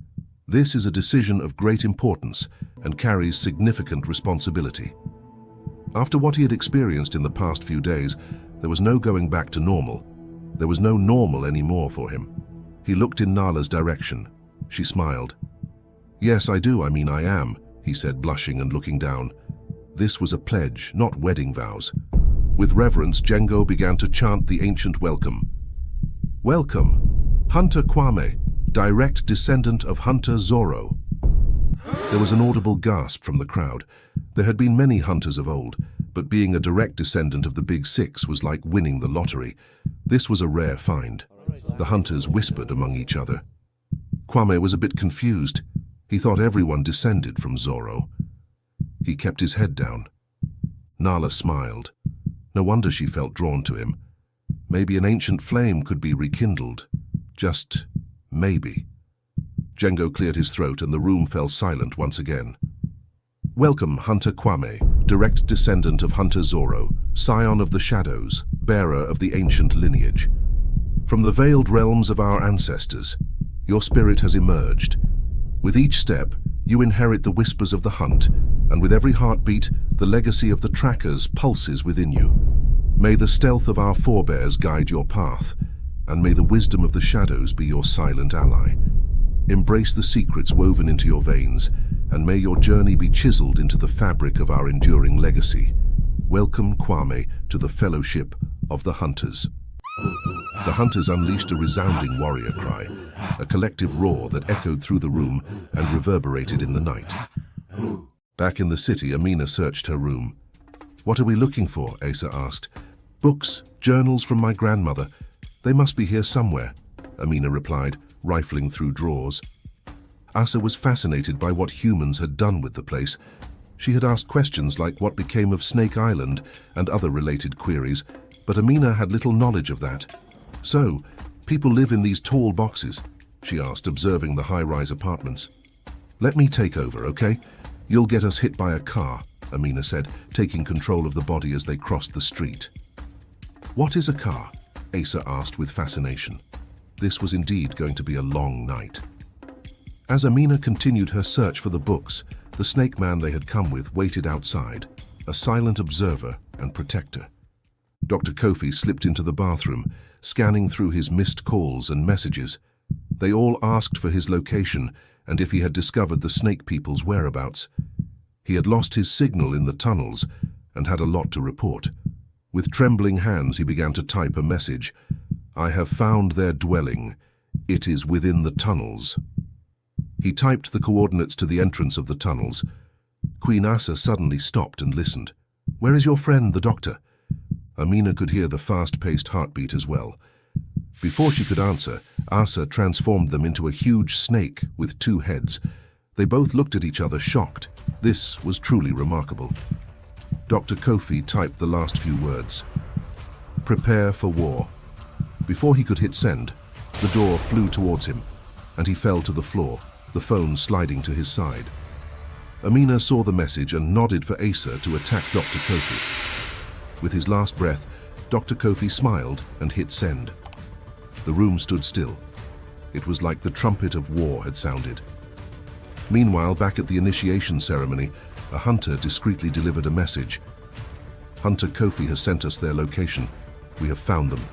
This is a decision of great importance and carries significant responsibility." After what he had experienced in the past few days, there was no going back to normal. There was no normal anymore for him. He looked in Nala's direction. She smiled. "Yes, I do. I am," he said, blushing and looking down. This was a pledge, not wedding vows. With reverence, Jengo began to chant the ancient welcome. "Welcome, Hunter Kwame, direct descendant of Hunter Zoro." There was an audible gasp from the crowd. There had been many hunters of old, but being a direct descendant of the Big Six was like winning the lottery. This was a rare find. The hunters whispered among each other. Kwame was a bit confused. He thought everyone descended from Zoro. He kept his head down. Nala smiled. No wonder she felt drawn to him. Maybe an ancient flame could be rekindled. Just maybe. Jengo cleared his throat and the room fell silent once again. "Welcome, Hunter Kwame, direct descendant of Hunter Zoro, scion of the shadows, bearer of the ancient lineage. From the veiled realms of our ancestors, your spirit has emerged. With each step, you inherit the whispers of the hunt, and with every heartbeat, the legacy of the trackers pulses within you. May the stealth of our forebears guide your path, and may the wisdom of the shadows be your silent ally. Embrace the secrets woven into your veins, and may your journey be chiseled into the fabric of our enduring legacy. Welcome, Kwame, to the fellowship of the hunters." The hunters unleashed a resounding warrior cry, a collective roar that echoed through the room and reverberated in the night. Back in the city, Amina searched her room. "What are we looking for?" Asa asked. "Books, journals from my grandmother. They must be here somewhere," Amina replied, rifling through drawers. Asa was fascinated by what humans had done with the place. She had asked questions like what became of Snake Island and other related queries, but Amina had little knowledge of that. "So, people live in these tall boxes?" she asked, observing the high-rise apartments. "Let me take over, okay? You'll get us hit by a car," Amina said, taking control of the body as they crossed the street. "What is a car?" Asa asked with fascination. This was indeed going to be a long night. As Amina continued her search for the books, the snake man they had come with waited outside, a silent observer and protector. Dr. Kofi slipped into the bathroom, scanning through his missed calls and messages. They all asked for his location and if he had discovered the snake people's whereabouts. He had lost his signal in the tunnels and had a lot to report. With trembling hands, he began to type a message. "I have found their dwelling. It is within the tunnels." He typed the coordinates to the entrance of the tunnels. Queen Asa suddenly stopped and listened. "Where is your friend, the doctor?" Amina could hear the fast-paced heartbeat as well. Before she could answer, Asa transformed them into a huge snake with 2 heads. They both looked at each other, shocked. This was truly remarkable. Dr. Kofi typed the last few words. "Prepare for war." Before he could hit send, the door flew towards him, and he fell to the floor, the phone sliding to his side. Amina saw the message and nodded for Asa to attack Dr. Kofi. With his last breath, Dr. Kofi smiled and hit send. The room stood still. It was like the trumpet of war had sounded. Meanwhile, back at the initiation ceremony, a hunter discreetly delivered a message. "Hunter Kofi has sent us their location. We have found them,"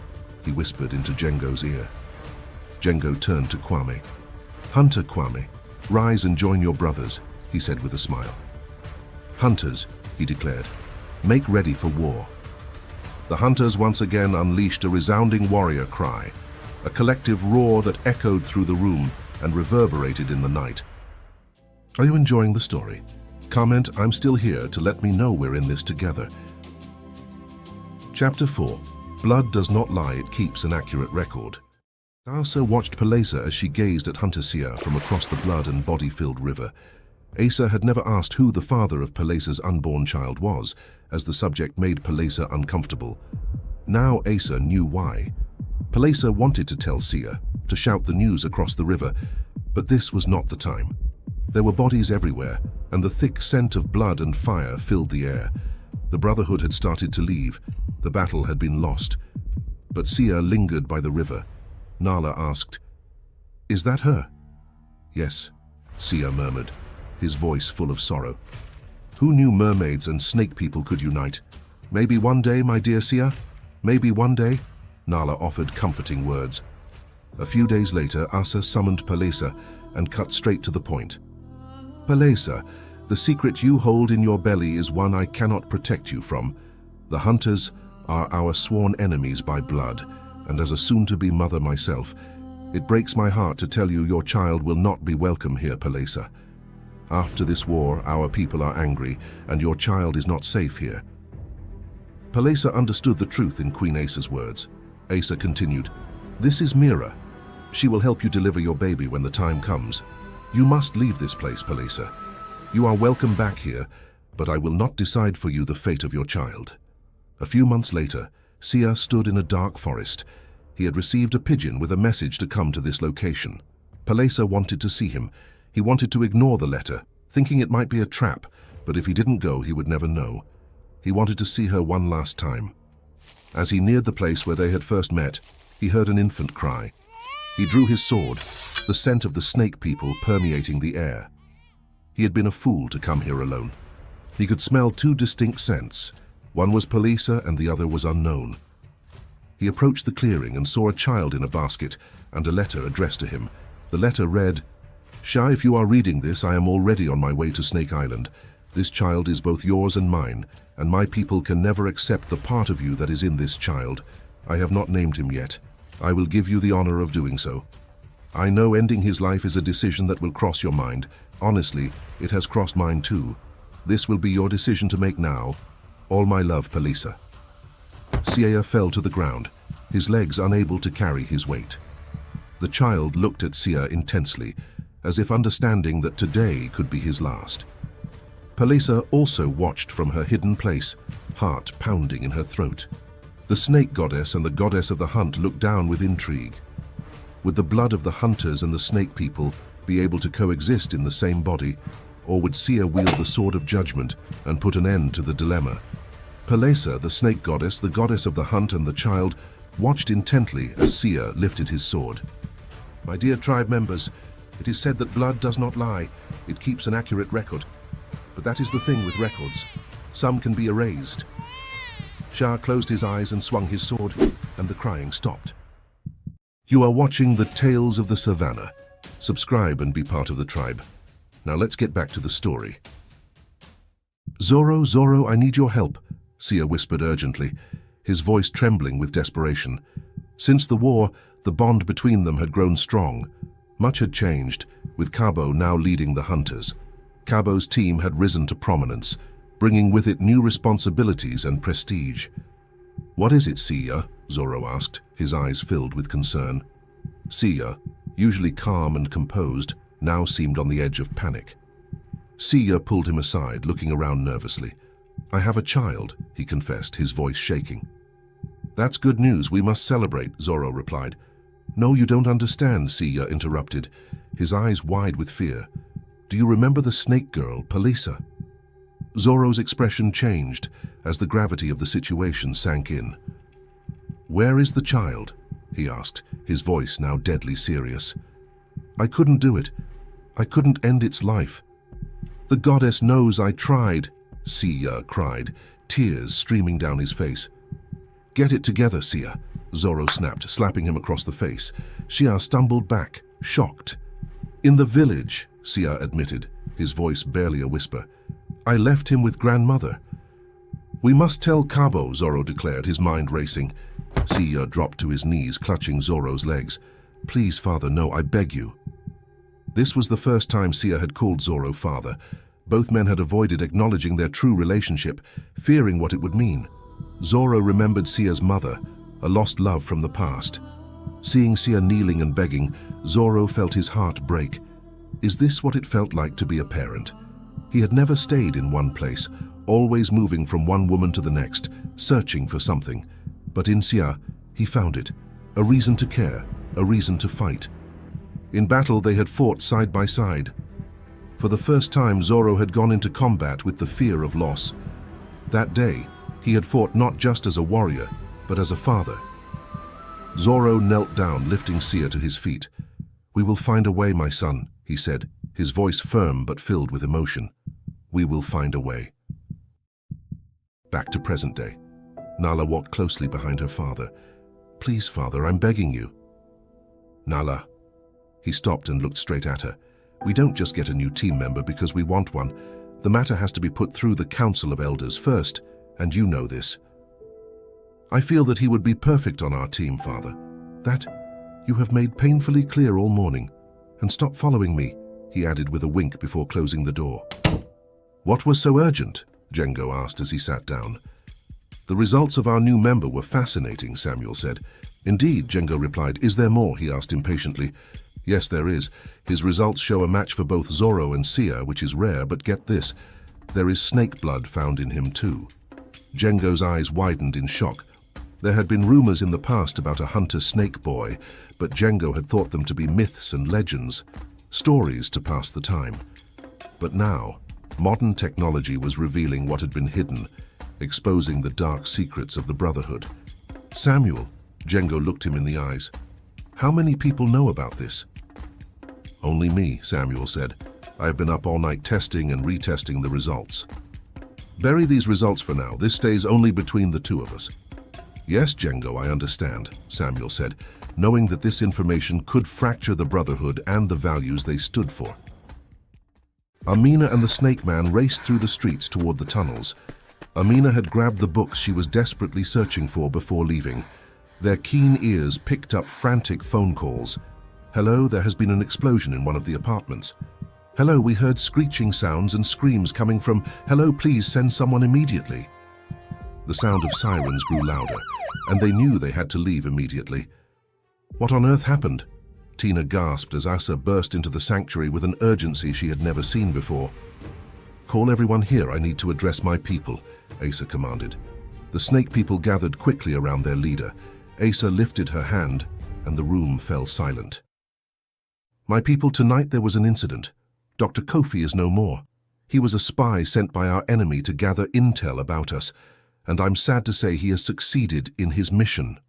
he whispered into Jengo's ear. Jengo turned to Kwame. "Hunter Kwame, rise and join your brothers," he said with a smile. "Hunters," he declared, "make ready for war." The hunters once again unleashed a resounding warrior cry, a collective roar that echoed through the room and reverberated in the night. Are you enjoying the story? Comment, "I'm still here," to let me know we're in this together. Chapter 4. Blood does not lie, it keeps an accurate record. Asa watched Palesa as she gazed at Hunter Sia from across the blood and body-filled river. Asa had never asked who the father of Palesa's unborn child was, as the subject made Palesa uncomfortable. Now Asa knew why. Palesa wanted to tell Sia, to shout the news across the river, but this was not the time. There were bodies everywhere, and the thick scent of blood and fire filled the air. The Brotherhood had started to leave. The battle had been lost. But Sia lingered by the river. Nala asked, "Is that her?" "Yes," Sia murmured, his voice full of sorrow. "Who knew mermaids and snake people could unite? Maybe one day, my dear Sia? Maybe one day?" Nala offered comforting words. A few days later, Asa summoned Palesa and cut straight to the point. "Palesa, the secret you hold in your belly is one I cannot protect you from. The hunters are our sworn enemies by blood, and as a soon-to-be mother myself, it breaks my heart to tell you your child will not be welcome here, Palesa. After this war, our people are angry, and your child is not safe here." Palesa understood the truth in Queen Asa's words. Asa continued, "This is Mira. She will help you deliver your baby when the time comes. You must leave this place, Palesa. You are welcome back here, but I will not decide for you the fate of your child." A few months later, Sia stood in a dark forest. He had received a pigeon with a message to come to this location. Palesa wanted to see him. He wanted to ignore the letter, thinking it might be a trap, but if he didn't go, he would never know. He wanted to see her one last time. As he neared the place where they had first met, he heard an infant cry. He drew his sword, the scent of the snake people permeating the air. He had been a fool to come here alone. He could smell 2 distinct scents. One was Palesa and the other was unknown. He approached the clearing and saw a child in a basket and a letter addressed to him. The letter read, "Shah, if you are reading this, I am already on my way to Snake Island. This child is both yours and mine, and my people can never accept the part of you that is in this child. I have not named him yet. I will give you the honor of doing so. I know ending his life is a decision that will cross your mind. Honestly, it has crossed mine too. This will be your decision to make now. All my love, Palesa." Sia fell to the ground, his legs unable to carry his weight. The child looked at Sia intensely, as if understanding that today could be his last. Palesa also watched from her hidden place, heart pounding in her throat. The snake goddess and the goddess of the hunt looked down with intrigue. Would the blood of the hunters and the snake people be able to coexist in the same body, or would Sia wield the sword of judgment and put an end to the dilemma? Palesa, the snake goddess, the goddess of the hunt and the child, watched intently as Sia lifted his sword. "My dear tribe members, it is said that blood does not lie. It keeps an accurate record. But that is the thing with records. Some can be erased." Shah closed his eyes and swung his sword, and the crying stopped. You are watching the Tales of the Savannah. Subscribe and be part of the tribe. Now let's get back to the story. "Zoro, Zoro, I need your help," Sia whispered urgently, his voice trembling with desperation. Since the war, the bond between them had grown strong. Much had changed, with Cabo now leading the hunters. Cabo's team had risen to prominence, bringing with it new responsibilities and prestige. "What is it, Sia?" Zoro asked, his eyes filled with concern. Sia, usually calm and composed, now seemed on the edge of panic. Sia pulled him aside, looking around nervously. "I have a child," he confessed, his voice shaking. "That's good news, we must celebrate," Zoro replied. "No, you don't understand," Sia interrupted, his eyes wide with fear. "Do you remember the snake girl, Palisa?" Zoro's expression changed as the gravity of the situation sank in. "Where is the child?" he asked, his voice now deadly serious. "I couldn't do it. I couldn't end its life. The goddess knows I tried," Sia cried, tears streaming down his face. "Get it together, Sia," Zoro snapped, slapping him across the face. Sia stumbled back, shocked. "In the village," Sia admitted, his voice barely a whisper. "I left him with grandmother." "We must tell Cabo," Zoro declared, his mind racing. Sia dropped to his knees, clutching Zoro's legs. "Please, father, no, I beg you." This was the first time Sia had called Zoro father. Both men had avoided acknowledging their true relationship, fearing what it would mean. Zoro remembered Sia's mother, a lost love from the past. Seeing Sia kneeling and begging, Zoro felt his heart break. Is this what it felt like to be a parent? He had never stayed in one place, always moving from one woman to the next, searching for something. But in Sia, he found it, a reason to care, a reason to fight. In battle, they had fought side by side. For the first time, Zoro had gone into combat with the fear of loss. That day, he had fought not just as a warrior, but as a father. Zoro knelt down, lifting Sia to his feet. "We will find a way, my son," he said, his voice firm but filled with emotion. "We will find a way." Back to present day. Nala walked closely behind her father. "Please, father, I'm begging you." "Nala." He stopped and looked straight at her. "We don't just get a new team member because we want one. The matter has to be put through the Council of Elders first, and you know this." "I feel that he would be perfect on our team, father. That you have made painfully clear all morning. And stop following me," he added with a wink before closing the door. "What was so urgent?" Django asked as he sat down. "The results of our new member were fascinating," Samuel said. "Indeed," Django replied. "Is there more?" he asked impatiently. "Yes, there is. His results show a match for both Zoro and Sia, which is rare, but get this. There is snake blood found in him too." Django's eyes widened in shock. There had been rumors in the past about a hunter snake boy, but Django had thought them to be myths and legends, stories to pass the time. But now, modern technology was revealing what had been hidden, exposing the dark secrets of the Brotherhood. "Samuel," Django looked him in the eyes, "how many people know about this?" "Only me," Samuel said. "I have been up all night testing and retesting the results." "Bury these results for now. This stays only between the two of us." "Yes, Django, I understand," Samuel said, knowing that this information could fracture the Brotherhood and the values they stood for. Amina and the Snake Man raced through the streets toward the tunnels. Amina had grabbed the books she was desperately searching for before leaving. Their keen ears picked up frantic phone calls. "Hello, there has been an explosion in one of the apartments." "Hello, we heard screeching sounds and screams coming from..." "Hello, please send someone immediately." The sound of sirens grew louder, and they knew they had to leave immediately. "What on earth happened?" Tina gasped as Asa burst into the sanctuary with an urgency she had never seen before. "Call everyone here, I need to address my people," Asa commanded. The snake people gathered quickly around their leader. Asa lifted her hand, and the room fell silent. "My people, tonight there was an incident. Dr. Kofi is no more. He was a spy sent by our enemy to gather intel about us, and I'm sad to say he has succeeded in his mission."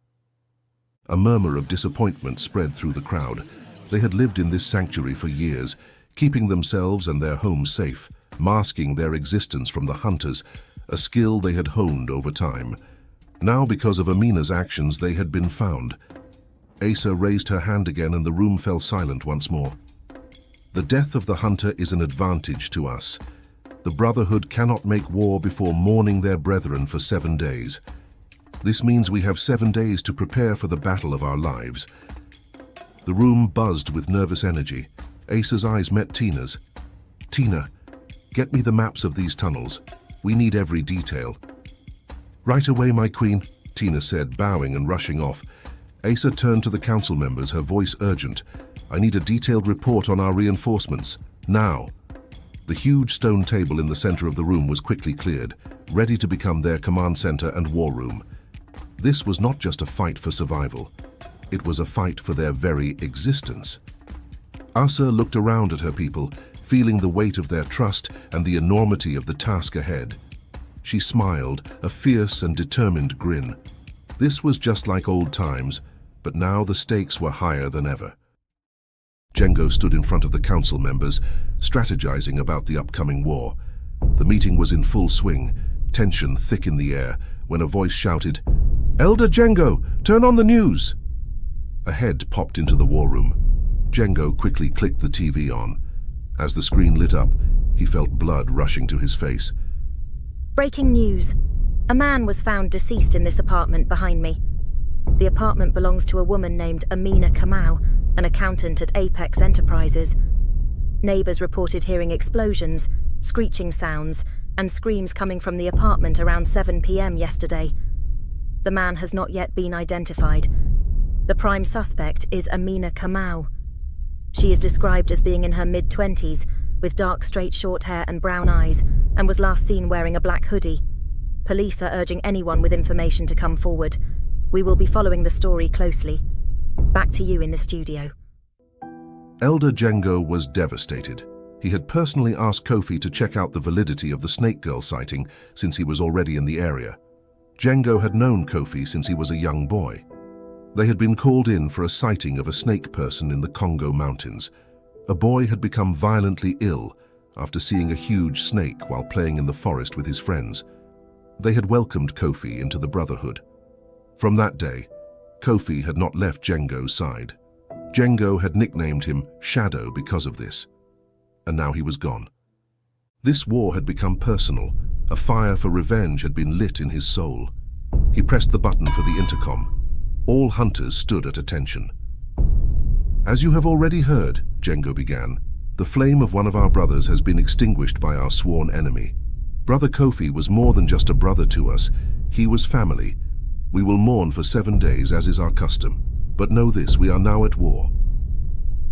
A murmur of disappointment spread through the crowd. They had lived in this sanctuary for years, keeping themselves and their homes safe, masking their existence from the hunters, a skill they had honed over time. Now, because of Amina's actions, they had been found. Asa raised her hand again and the room fell silent once more. The death of the hunter is an advantage to us. The Brotherhood cannot make war before mourning their brethren for 7 days. This means we have 7 days to prepare for the battle of our lives. The room buzzed with nervous energy. Asa's eyes met Tina's. "Tina, get me the maps of these tunnels. We need every detail." "Right away, my queen," Tina said, bowing and rushing off. Asa turned to the council members, her voice urgent. "I need a detailed report on our reinforcements. Now." The huge stone table in the center of the room was quickly cleared, ready to become their command center and war room. This was not just a fight for survival. It was a fight for their very existence. Asa looked around at her people, feeling the weight of their trust and the enormity of the task ahead. She smiled, a fierce and determined grin. This was just like old times, but now the stakes were higher than ever. Django stood in front of the council members, strategizing about the upcoming war. The meeting was in full swing, tension thick in the air, when a voice shouted, "Elder Django, turn on the news!" A head popped into the war room. Django quickly clicked the TV on. As the screen lit up, he felt blood rushing to his face. Breaking news. A man was found deceased in this apartment behind me. The apartment belongs to a woman named Amina Kamau, an accountant at Apex Enterprises. Neighbors reported hearing explosions, screeching sounds, and screams coming from the apartment around 7 p.m. yesterday. The man has not yet been identified. The prime suspect is Amina Kamau. She is described as being in her mid-20s, with dark straight short hair and brown eyes, and was last seen wearing a black hoodie. Police are urging anyone with information to come forward. We will be following the story closely. Back to you in the studio. Elder Django was devastated. He had personally asked Kofi to check out the validity of the Snake Girl sighting since he was already in the area. Django had known Kofi since he was a young boy. They had been called in for a sighting of a snake person in the Congo mountains. A boy had become violently ill after seeing a huge snake while playing in the forest with his friends. They had welcomed Kofi into the Brotherhood. From that day, Kofi had not left Django's side. Django had nicknamed him Shadow because of this. And now he was gone. This war had become personal. A fire for revenge had been lit in his soul. He pressed the button for the intercom. All hunters stood at attention. "As you have already heard," Django began, "the flame of one of our brothers has been extinguished by our sworn enemy. Brother Kofi was more than just a brother to us. He was family. We will mourn for 7 days, as is our custom. But know this, we are now at war.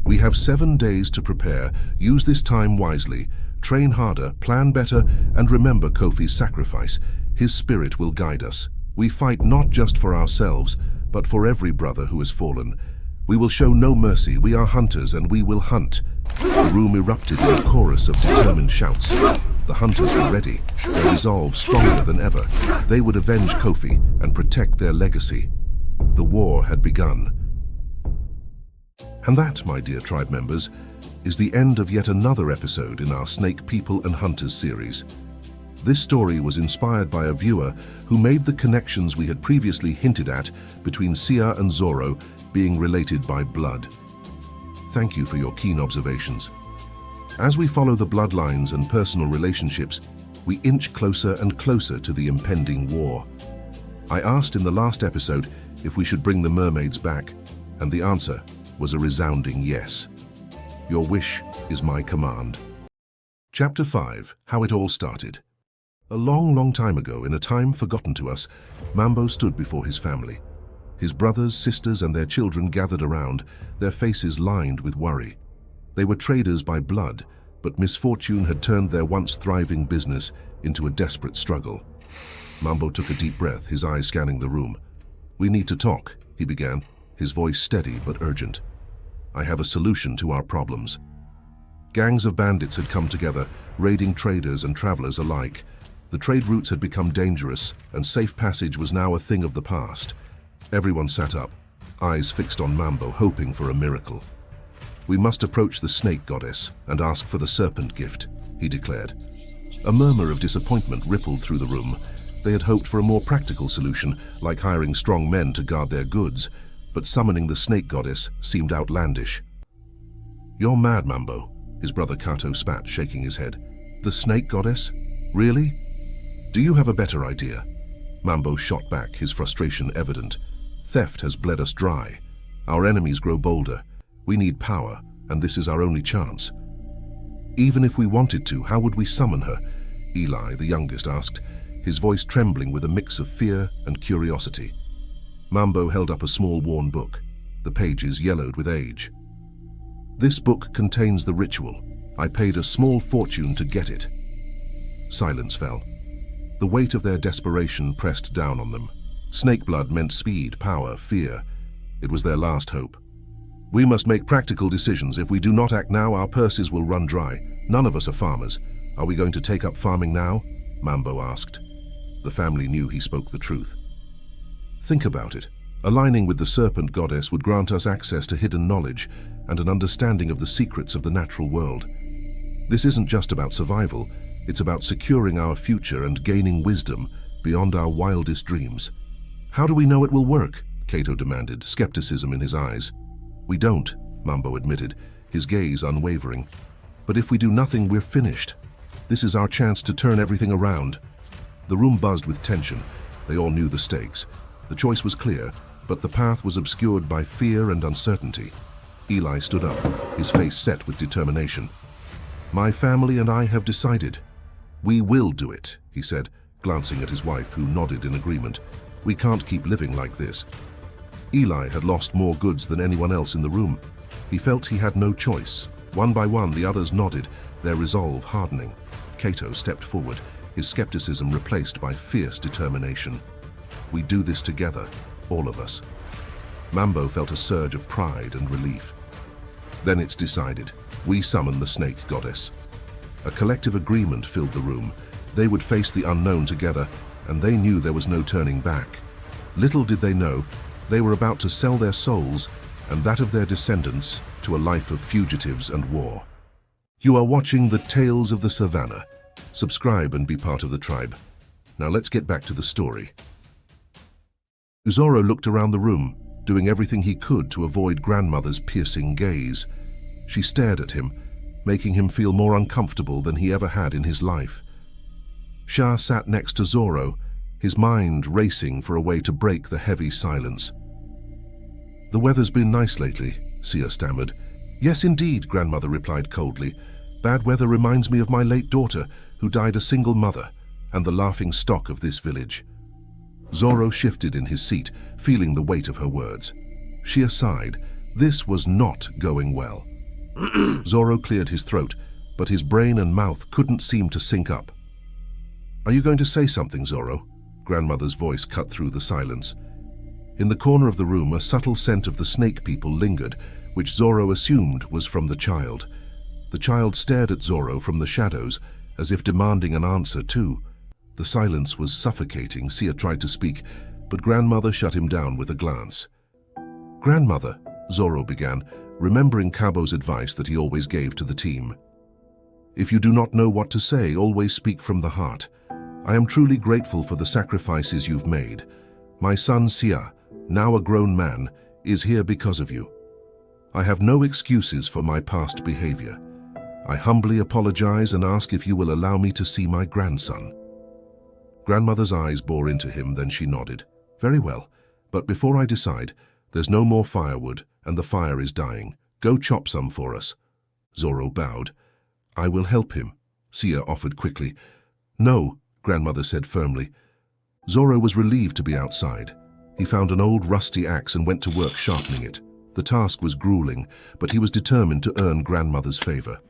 We have 7 days to prepare. Use this time wisely. Train harder, plan better, and remember Kofi's sacrifice. His spirit will guide us. We fight not just for ourselves, but for every brother who has fallen. We will show no mercy. We are hunters, and we will hunt." The room erupted in a chorus of determined shouts. The hunters were ready, their resolve stronger than ever. They would avenge Kofi and protect their legacy. The war had begun. And that, my dear tribe members, is the end of yet another episode in our Snake People and Hunters series. This story was inspired by a viewer who made the connections we had previously hinted at between Sia and Zoro being related by blood. Thank you for your keen observations. As we follow the bloodlines and personal relationships, we inch closer and closer to the impending war. I asked in the last episode if we should bring the mermaids back, and the answer was a resounding yes. Your wish is my command. Chapter 5, How It All Started. A long, long time ago, in a time forgotten to us, Mambo stood before his family. His brothers, sisters, and their children gathered around, their faces lined with worry. They were traders by blood, but misfortune had turned their once thriving business into a desperate struggle. Mambo took a deep breath, his eyes scanning the room. "We need to talk," he began, his voice steady but urgent. "I have a solution to our problems." Gangs of bandits had come together, raiding traders and travelers alike. The trade routes had become dangerous, and safe passage was now a thing of the past. Everyone sat up, eyes fixed on Mambo, hoping for a miracle. "We must approach the snake goddess and ask for the serpent gift," he declared. A murmur of disappointment rippled through the room. They had hoped for a more practical solution, like hiring strong men to guard their goods, but summoning the snake goddess seemed outlandish. "You're mad, Mambo," his brother Kato spat, shaking his head. "The snake goddess? Really? Do you have a better idea?" Mambo shot back, his frustration evident. "Theft has bled us dry. Our enemies grow bolder. We need power, and this is our only chance." "Even if we wanted to, how would we summon her?" Eli, the youngest, asked, his voice trembling with a mix of fear and curiosity. Mambo held up a small worn book, the pages yellowed with age. "This book contains the ritual. I paid a small fortune to get it." Silence fell. The weight of their desperation pressed down on them. Snake blood meant speed, power, fear. It was their last hope. "We must make practical decisions. If we do not act now, our purses will run dry. None of us are farmers. Are we going to take up farming now?" Mambo asked. The family knew he spoke the truth. "Think about it. Aligning with the serpent goddess would grant us access to hidden knowledge and an understanding of the secrets of the natural world. This isn't just about survival. It's about securing our future and gaining wisdom beyond our wildest dreams." "How do we know it will work?" Kato demanded, skepticism in his eyes. "We don't," Mambo admitted, his gaze unwavering. "But if we do nothing, we're finished. This is our chance to turn everything around." The room buzzed with tension. They all knew the stakes. The choice was clear, but the path was obscured by fear and uncertainty. Eli stood up, his face set with determination. "My family and I have decided. We will do it," he said, glancing at his wife, who nodded in agreement. "We can't keep living like this." Eli had lost more goods than anyone else in the room. He felt he had no choice. One by one, the others nodded, their resolve hardening. Kato stepped forward, his skepticism replaced by fierce determination. "We do this together, all of us." Mambo felt a surge of pride and relief. "Then it's decided. We summon the snake goddess." A collective agreement filled the room. They would face the unknown together, and they knew there was no turning back. Little did they know, they were about to sell their souls and that of their descendants to a life of fugitives and war. You are watching the Tales of the Savannah. Subscribe and be part of the tribe. Now let's get back to the story. Zoro looked around the room, doing everything he could to avoid grandmother's piercing gaze. She stared at him, making him feel more uncomfortable than he ever had in his life. Shah sat next to Zoro, his mind racing for a way to break the heavy silence. "The weather's been nice lately," Sia stammered. "Yes, indeed," grandmother replied coldly. "Bad weather reminds me of my late daughter, who died a single mother, and the laughing stock of this village." Zoro shifted in his seat, feeling the weight of her words. She sighed. This was not going well. Zoro cleared his throat, but his brain and mouth couldn't seem to sync up. "Are you going to say something, Zoro?" Grandmother's voice cut through the silence. In the corner of the room, a subtle scent of the snake people lingered, which Zoro assumed was from the child. The child stared at Zoro from the shadows, as if demanding an answer too. The silence was suffocating. Sia tried to speak, but grandmother shut him down with a glance. "Grandmother," Zoro began, remembering Kabo's advice that he always gave to the team. "If you do not know what to say, always speak from the heart. I am truly grateful for the sacrifices you've made. My son Sia, now a grown man, is here because of you. I have no excuses for my past behavior. I humbly apologize and ask if you will allow me to see my grandson." Grandmother's eyes bore into him, then she nodded. "Very well, but before I decide, there's no more firewood, and the fire is dying. Go chop some for us." Zoro bowed. "I will help him," Sia offered quickly. "No," grandmother said firmly. Zoro was relieved to be outside. He found an old rusty axe and went to work sharpening it. The task was grueling, but he was determined to earn grandmother's favor.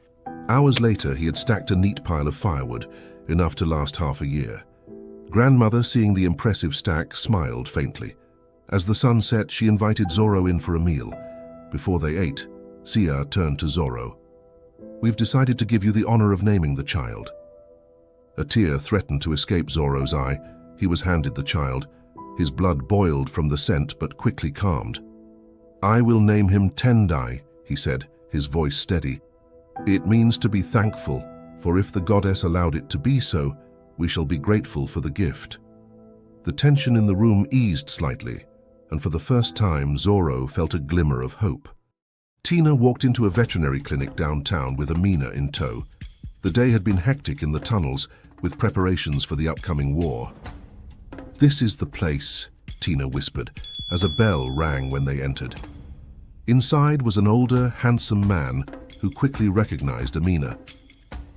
Hours later, he had stacked a neat pile of firewood, enough to last half a year. Grandmother, seeing the impressive stack, smiled faintly. As the sun set, she invited Zoro in for a meal. Before they ate, Sia turned to Zoro. "We've decided to give you the honor of naming the child." A tear threatened to escape Zoro's eye. He was handed the child. His blood boiled from the scent, but quickly calmed. "I will name him Tendai," he said, his voice steady. "It means to be thankful, for if the goddess allowed it to be so, we shall be grateful for the gift." The tension in the room eased slightly, and for the first time Zoro felt a glimmer of hope. Tina walked into a veterinary clinic downtown with Amina in tow. The day had been hectic in the tunnels, with preparations for the upcoming war. "This is the place," Tina whispered, as a bell rang when they entered. Inside was an older, handsome man who quickly recognized Amina.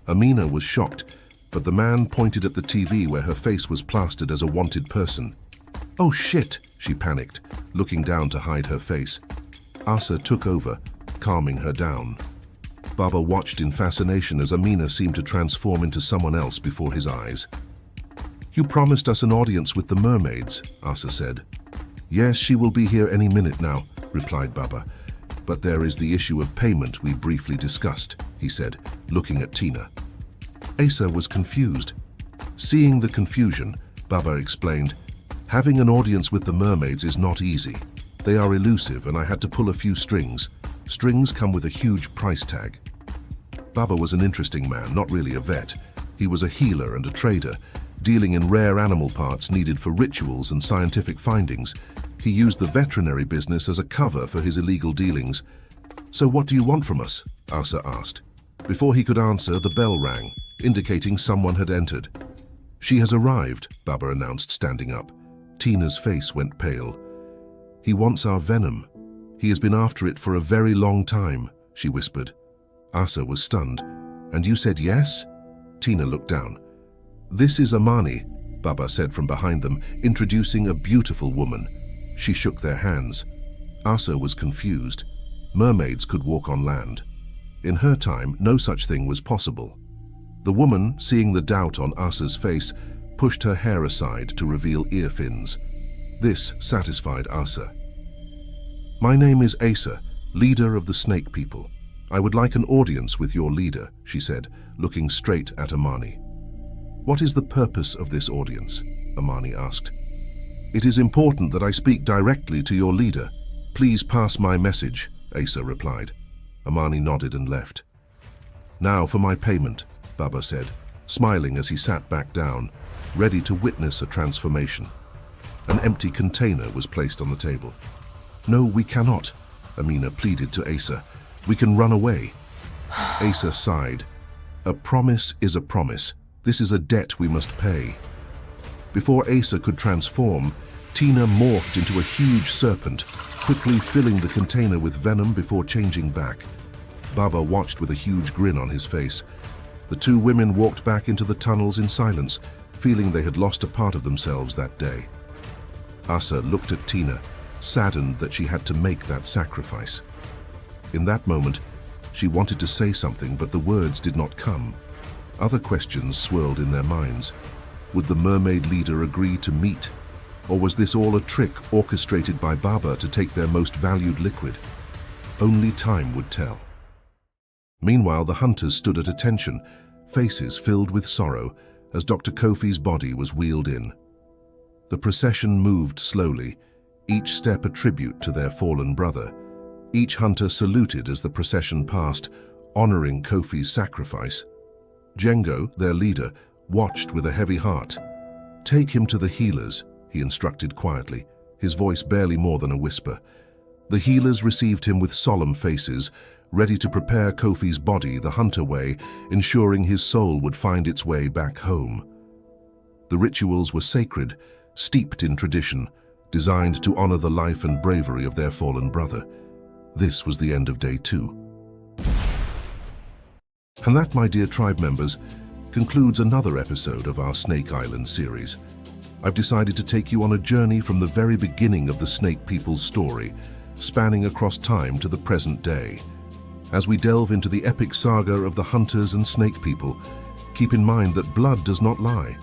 Amina was shocked, but the man pointed at the TV where her face was plastered as a wanted person. "Oh shit," she panicked, looking down to hide her face. Asa took over, calming her down. Baba watched in fascination as Amina seemed to transform into someone else before his eyes. "You promised us an audience with the mermaids," Asa said. "Yes, she will be here any minute now," replied Baba. "But there is the issue of payment we briefly discussed," he said, looking at Tina. Asa was confused. Seeing the confusion, Baba explained, "Having an audience with the mermaids is not easy. They are elusive and I had to pull a few strings. Strings come with a huge price tag." Baba was an interesting man, not really a vet. He was a healer and a trader, dealing in rare animal parts needed for rituals and scientific findings. He used the veterinary business as a cover for his illegal dealings. "So what do you want from us?" Asa asked. Before he could answer, the bell rang, indicating someone had entered. "She has arrived," Baba announced, standing up. Tina's face went pale. "He wants our venom. He has been after it for a very long time," she whispered. Asa was stunned. "And you said yes?" Tina looked down. "This is Amani," Baba said from behind them, introducing a beautiful woman. She shook their hands. Asa was confused. Mermaids could walk on land. In her time, no such thing was possible. The woman, seeing the doubt on Asa's face, pushed her hair aside to reveal ear fins. This satisfied Asa. "My name is Asa, leader of the snake people. I would like an audience with your leader," she said, looking straight at Amani. "What is the purpose of this audience?" Amani asked. "It is important that I speak directly to your leader. Please pass my message," Asa replied. Amani nodded and left. "Now for my payment," Baba said, smiling as he sat back down, ready to witness a transformation. An empty container was placed on the table. "No, we cannot," Amina pleaded to Asa. "We can run away." Asa sighed. "A promise is a promise. This is a debt we must pay." Before Asa could transform, Tina morphed into a huge serpent, quickly filling the container with venom before changing back. Baba watched with a huge grin on his face. The two women walked back into the tunnels in silence, feeling they had lost a part of themselves that day. Asa looked at Tina, saddened that she had to make that sacrifice. In that moment, she wanted to say something, but the words did not come. Other questions swirled in their minds. Would the mermaid leader agree to meet? Or was this all a trick orchestrated by Baba to take their most valued liquid? Only time would tell. Meanwhile, the hunters stood at attention, faces filled with sorrow, as Dr. Kofi's body was wheeled in. The procession moved slowly, each step a tribute to their fallen brother. Each hunter saluted as the procession passed, honoring Kofi's sacrifice. Django, their leader, watched with a heavy heart. "Take him to the healers," he instructed quietly, his voice barely more than a whisper. The healers received him with solemn faces, ready to prepare Kofi's body the hunter way, ensuring his soul would find its way back home. The rituals were sacred, steeped in tradition, designed to honor the life and bravery of their fallen brother. This was the end of day 2. And that, my dear tribe members, concludes another episode of our Snake Island series. I've decided to take you on a journey from the very beginning of the Snake People's story, spanning across time to the present day. As we delve into the epic saga of the hunters and snake people, keep in mind that blood does not lie.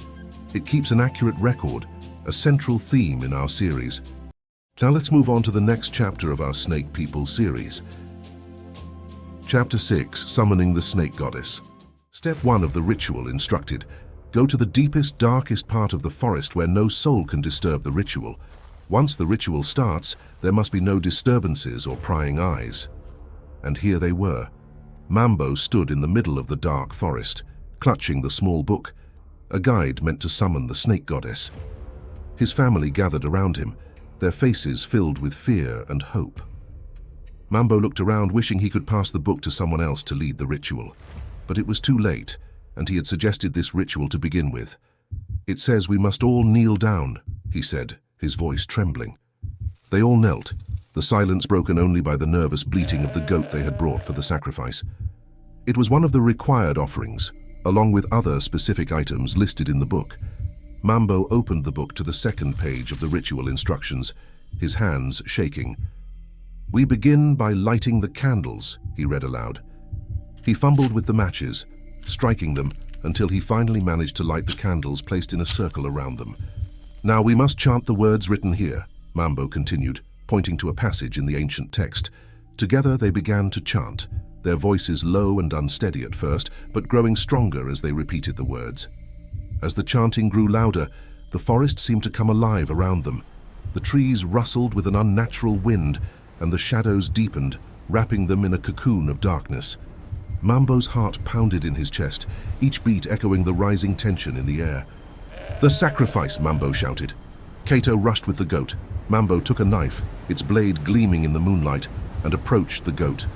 It keeps an accurate record, a central theme in our series. Now let's move on to the next chapter of our Snake People series. Chapter 6, Summoning the Snake Goddess. Step 1 of the ritual instructed, go to the deepest, darkest part of the forest where no soul can disturb the ritual. Once the ritual starts, there must be no disturbances or prying eyes. And here they were. Mambo stood in the middle of the dark forest, clutching the small book, a guide meant to summon the snake goddess. His family gathered around him, their faces filled with fear and hope. Mambo looked around, wishing he could pass the book to someone else to lead the ritual. But it was too late, and he had suggested this ritual to begin with. "It says we must all kneel down," he said, his voice trembling. They all knelt, the silence broken only by the nervous bleating of the goat they had brought for the sacrifice. It was one of the required offerings, along with other specific items listed in the book. Mambo opened the book to the second page of the ritual instructions, his hands shaking. "We begin by lighting the candles," he read aloud. He fumbled with the matches, striking them until he finally managed to light the candles placed in a circle around them. "Now we must chant the words written here," Mambo continued, pointing to a passage in the ancient text. Together they began to chant, their voices low and unsteady at first, but growing stronger as they repeated the words. As the chanting grew louder, the forest seemed to come alive around them. The trees rustled with an unnatural wind, and the shadows deepened, wrapping them in a cocoon of darkness. Mambo's heart pounded in his chest, each beat echoing the rising tension in the air. "The sacrifice!" Mambo shouted. Kato rushed with the goat. Mambo took a knife, its blade gleaming in the moonlight, and approached the goat.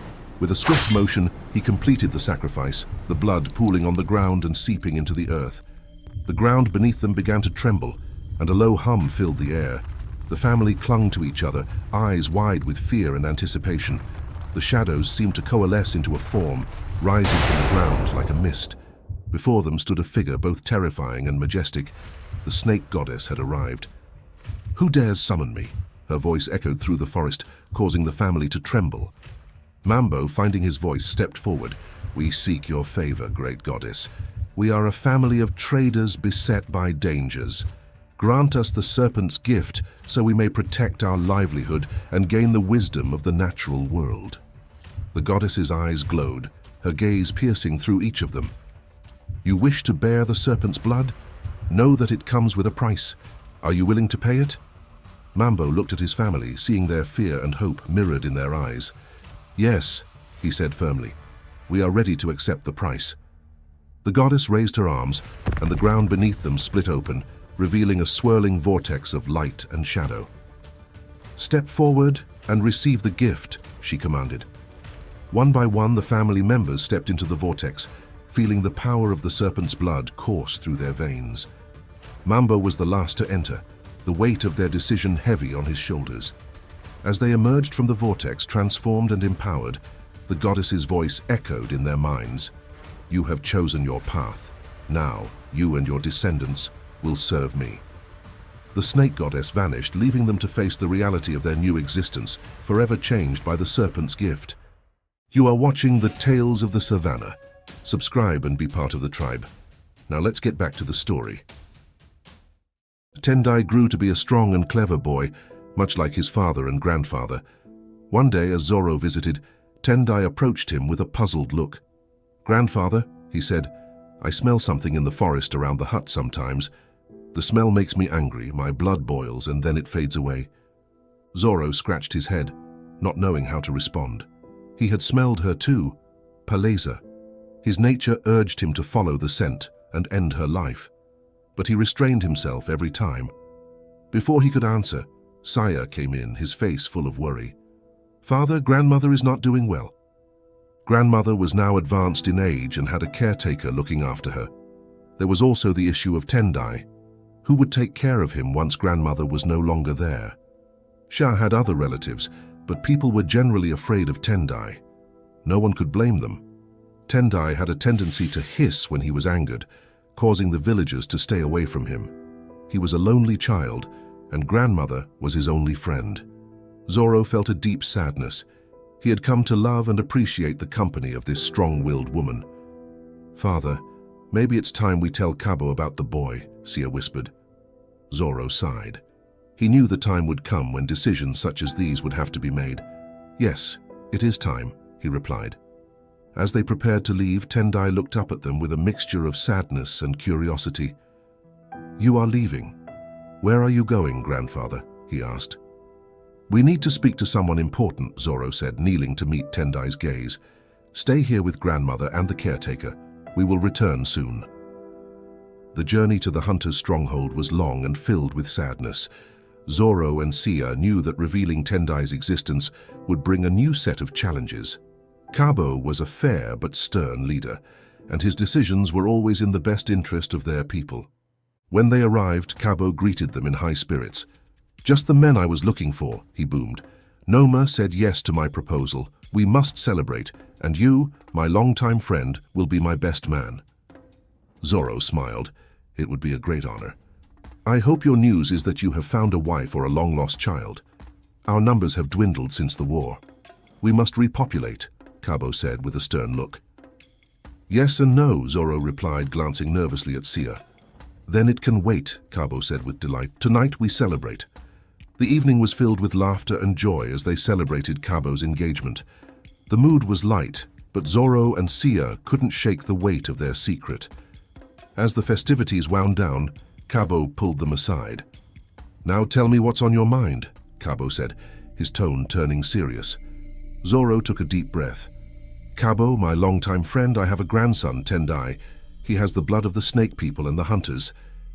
With a swift motion, he completed the sacrifice, the blood pooling on the ground and seeping into the earth. The ground beneath them began to tremble, and a low hum filled the air. The family clung to each other, eyes wide with fear and anticipation. The shadows seemed to coalesce into a form, rising from the ground like a mist. Before them stood a figure both terrifying and majestic. The snake goddess had arrived. "Who dares summon me?" Her voice echoed through the forest, causing the family to tremble. Mambo, finding his voice, stepped forward. "We seek your favor, great goddess. We are a family of traders beset by dangers. Grant us the serpent's gift so we may protect our livelihood and gain the wisdom of the natural world." The goddess's eyes glowed, her gaze piercing through each of them. "You wish to bear the serpent's blood? Know that it comes with a price. Are you willing to pay it?" Mambo looked at his family, seeing their fear and hope mirrored in their eyes. "Yes," he said firmly. "We are ready to accept the price." The goddess raised her arms, and the ground beneath them split open, revealing a swirling vortex of light and shadow. "Step forward and receive the gift," she commanded. One by one, the family members stepped into the vortex, feeling the power of the serpent's blood course through their veins. Mambo was the last to enter, the weight of their decision heavy on his shoulders. As they emerged from the vortex, transformed and empowered, the goddess's voice echoed in their minds. "You have chosen your path. Now, you and your descendants will serve me." The snake goddess vanished, leaving them to face the reality of their new existence, forever changed by the serpent's gift. You are watching the Tales of the Savannah. Subscribe and be part of the tribe. Now let's get back to the story. Tendai grew to be a strong and clever boy, much like his father and grandfather. One day, as Zoro visited, Tendai approached him with a puzzled look. "Grandfather," he said, "I smell something in the forest around the hut sometimes. The smell makes me angry, my blood boils, and then it fades away." Zoro scratched his head, not knowing how to respond. He had smelled her too, Paleza. His nature urged him to follow the scent and end her life, but he restrained himself every time. Before he could answer, Saya came in, his face full of worry. "Father, grandmother is not doing well." Grandmother was now advanced in age and had a caretaker looking after her. There was also the issue of Tendai. Who would take care of him once grandmother was no longer there? Sha had other relatives, but people were generally afraid of Tendai. No one could blame them. Tendai had a tendency to hiss when he was angered, causing the villagers to stay away from him. He was a lonely child, and grandmother was his only friend. Zoro felt a deep sadness. He had come to love and appreciate the company of this strong-willed woman. "Father, maybe it's time we tell Kabo about the boy," Sia whispered. Zoro sighed. He knew the time would come when decisions such as these would have to be made. "Yes, it is time," he replied. As they prepared to leave, Tendai looked up at them with a mixture of sadness and curiosity. "You are leaving. Where are you going, grandfather?" he asked. "We need to speak to someone important," Zoro said, kneeling to meet Tendai's gaze. "Stay here with grandmother and the caretaker. We will return soon." The journey to the hunter's stronghold was long and filled with sadness. Zoro and Sia knew that revealing Tendai's existence would bring a new set of challenges. Kabo was a fair but stern leader, and his decisions were always in the best interest of their people. When they arrived, Kabo greeted them in high spirits. "Just the men I was looking for," he boomed. "Noma said yes to my proposal. We must celebrate, and you, my longtime friend, will be my best man." Zoro smiled. It would be a great honor. "I hope your news is that you have found a wife or a long-lost child. Our numbers have dwindled since the war. We must repopulate," Kabo said with a stern look. "Yes and no," Zoro replied, glancing nervously at Sia. "Then it can wait," Kabo said with delight. "Tonight we celebrate." The evening was filled with laughter and joy as they celebrated Kabo's engagement. The mood was light, but Zoro and Sia couldn't shake the weight of their secret. As the festivities wound down, Kabo pulled them aside. "Now tell me what's on your mind," Kabo said, his tone turning serious. Zoro took a deep breath. "Kabo, my longtime friend, I have a grandson, Tendai. He has the blood of the snake people and the hunters.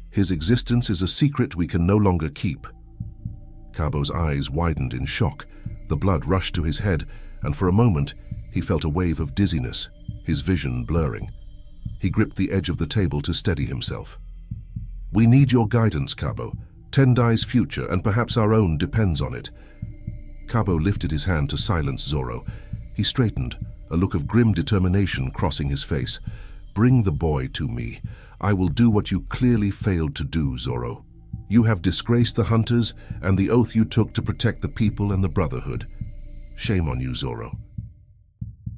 His existence is a secret we can no longer keep." Kabo's eyes widened in shock. The blood rushed to his head, and for a moment, he felt a wave of dizziness, his vision blurring. He gripped the edge of the table to steady himself. "We need your guidance, Kabo. Tendai's future, and perhaps our own, depends on it." Kabo lifted his hand to silence Zoro. He straightened, a look of grim determination crossing his face. "Bring the boy to me. I will do what you clearly failed to do, Zoro. You have disgraced the hunters and the oath you took to protect the people and the Brotherhood. Shame on you, Zoro."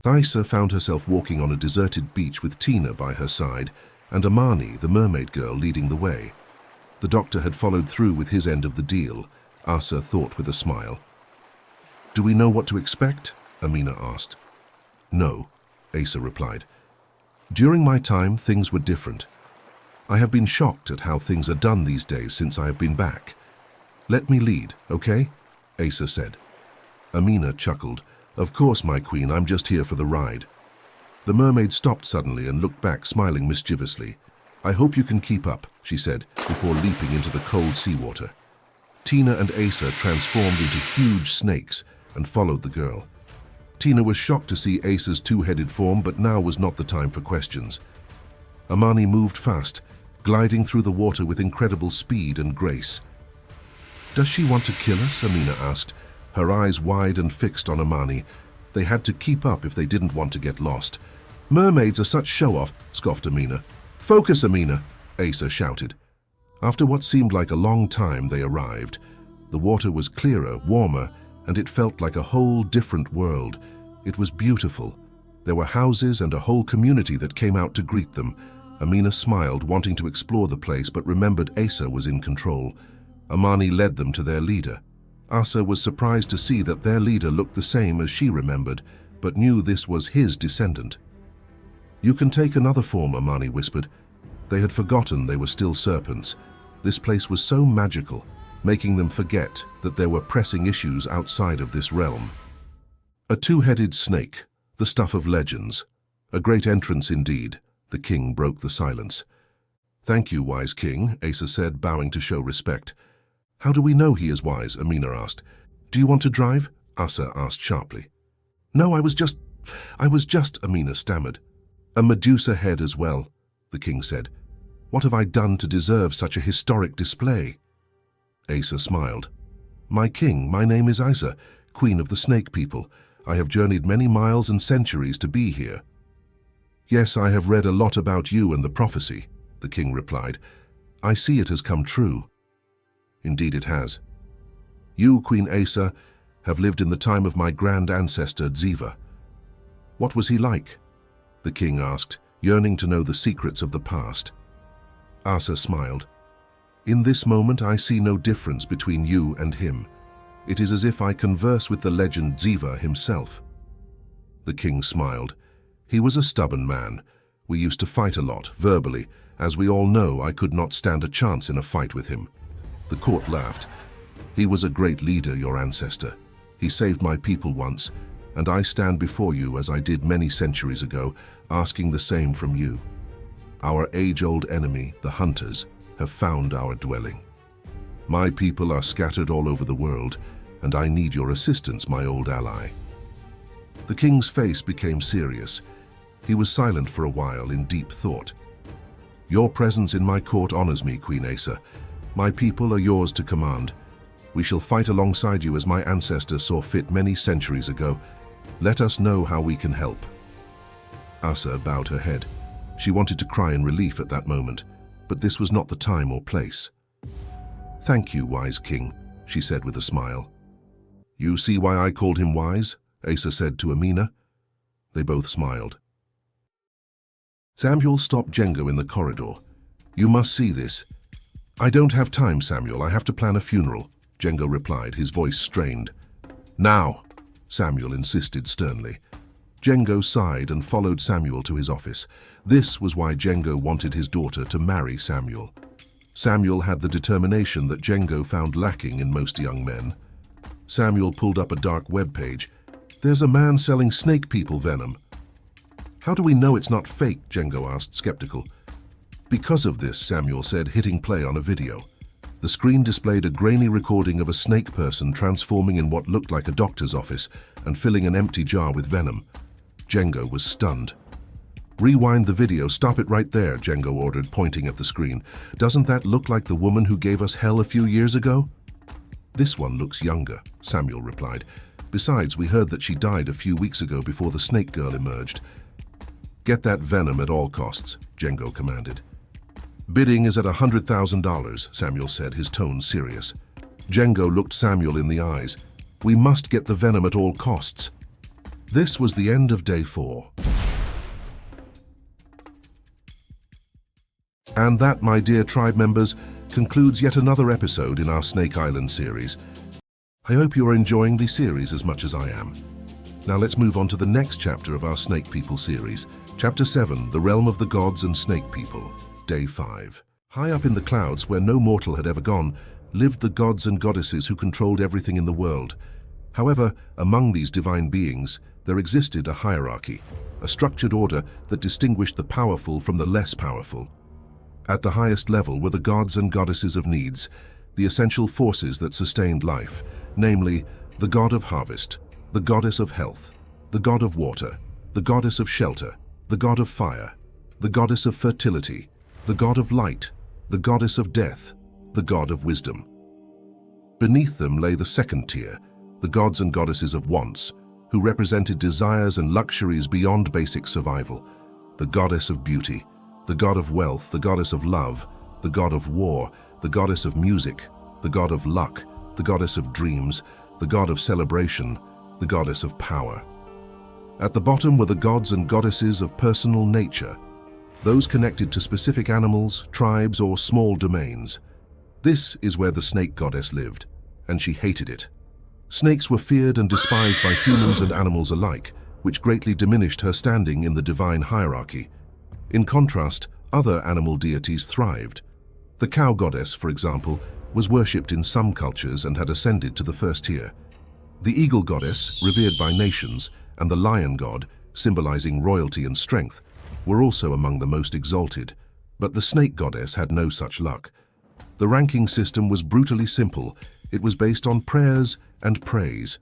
Thaisa found herself walking on a deserted beach with Tina by her side and Amani, the mermaid girl, leading the way. The doctor had followed through with his end of the deal, Asa thought with a smile. "Do we know what to expect?" Amina asked. "No," Asa replied. "During my time, things were different. I have been shocked at how things are done these days since I have been back. Let me lead, okay?" Asa said. Amina chuckled. "Of course, my queen, I'm just here for the ride." The mermaid stopped suddenly and looked back, smiling mischievously. "I hope you can keep up," she said, before leaping into the cold seawater. Tina and Asa transformed into huge snakes and followed the girl. Tina was shocked to see Asa's two-headed form, but now was not the time for questions. Amani moved fast, gliding through the water with incredible speed and grace. "Does she want to kill us?" Amina asked, her eyes wide and fixed on Amani. They had to keep up if they didn't want to get lost. "Mermaids are such show-off," scoffed Amina. "Focus, Amina," Asa shouted. After what seemed like a long time, they arrived. The water was clearer, warmer, and it felt like a whole different world. It was beautiful. There were houses and a whole community that came out to greet them. Amina smiled, wanting to explore the place, but remembered Asa was in control. Amani led them to their leader. Asa was surprised to see that their leader looked the same as she remembered, but knew this was his descendant. "You can take another form," Amani whispered. They had forgotten they were still serpents. This place was so magical, making them forget that there were pressing issues outside of this realm. A two-headed snake, the stuff of legends. A great entrance indeed. The king broke the silence. "Thank you, wise king," Asa said, bowing to show respect. "How do we know he is wise?" Amina asked. "Do you want to drive?" Asa asked sharply. "No, I was just, Amina stammered. "A Medusa head as well," the king said. "What have I done to deserve such a historic display?" Asa smiled. "My king, my name is Isa, queen of the snake people. I have journeyed many miles and centuries to be here." "Yes, I have read a lot about you and the prophecy," the king replied. "I see it has come true." "Indeed it has. You, Queen Asa, have lived in the time of my grand ancestor Ziva." "What was he like?" the king asked, yearning to know the secrets of the past. Asa smiled. "In this moment I see no difference between you and him. It is as if I converse with the legend Ziva himself." The king smiled. "He was a stubborn man. We used to fight a lot, verbally. As we all know, I could not stand a chance in a fight with him." The court laughed. He was a great leader, your ancestor. He saved my people once, and I stand before you as I did many centuries ago, asking the same from you. Our age-old enemy, the hunters, have found our dwelling. My people are scattered all over the world, and I need your assistance, my old ally." The king's face became serious. He was silent for a while in deep thought. "Your presence in my court honors me, Queen Asa. My people are yours to command. We shall fight alongside you as my ancestor saw fit many centuries ago. Let us know how we can help." Asa bowed her head. She wanted to cry in relief at that moment, but this was not the time or place. "Thank you, wise king," she said with a smile. "You see why I called him wise?" Asa said to Amina. They both smiled. Samuel stopped Django in the corridor. "You must see this." "I don't have time, Samuel. I have to plan a funeral," Django replied, his voice strained. "Now," Samuel insisted sternly. Django sighed and followed Samuel to his office. This was why Django wanted his daughter to marry Samuel. Samuel had the determination that Django found lacking in most young men. Samuel pulled up a dark web page. "There's a man selling snake people venom." "How do we know it's not fake?" Django asked, skeptical. "Because of this," Samuel said, hitting play on a video. The screen displayed a grainy recording of a snake person transforming in what looked like a doctor's office and filling an empty jar with venom. Django was stunned. "Rewind the video, stop it right there," Django ordered, pointing at the screen. "Doesn't that look like the woman who gave us hell a few years ago?" "This one looks younger," Samuel replied. "Besides, we heard that she died a few weeks ago before the snake girl emerged." "Get that venom at all costs," Django commanded. "Bidding is at $100,000, Samuel said, his tone serious. Django looked Samuel in the eyes. "We must get the venom at all costs." This was the end of day 4. And that, my dear tribe members, concludes yet another episode in our Snake Island series. I hope you are enjoying the series as much as I am. Now let's move on to the next chapter of our Snake People series. Chapter 7, The Realm of the Gods and Snake People, Day 5. High up in the clouds, where no mortal had ever gone, lived the gods and goddesses who controlled everything in the world. However, among these divine beings, there existed a hierarchy, a structured order that distinguished the powerful from the less powerful. At the highest level were the gods and goddesses of needs, the essential forces that sustained life, namely, the god of harvest, the goddess of health, the god of water, the goddess of shelter, the god of fire, the goddess of fertility, the god of light, the goddess of death, the god of wisdom. Beneath them lay the second tier, the gods and goddesses of wants, who represented desires and luxuries beyond basic survival, the goddess of beauty, the god of wealth, the goddess of love, the god of war, the goddess of music, the god of luck, the goddess of dreams, the god of celebration, the goddess of power. At the bottom were the gods and goddesses of personal nature, those connected to specific animals, tribes, or small domains. This is where the snake goddess lived, and she hated it. Snakes were feared and despised by humans and animals alike, which greatly diminished her standing in the divine hierarchy. In contrast, other animal deities thrived. The cow goddess, for example, was worshipped in some cultures and had ascended to the first tier. The eagle goddess, revered by nations, and the lion god, symbolizing royalty and strength, were also among the most exalted, but the snake goddess had no such luck. The ranking system was brutally simple. It was based on prayers and praise.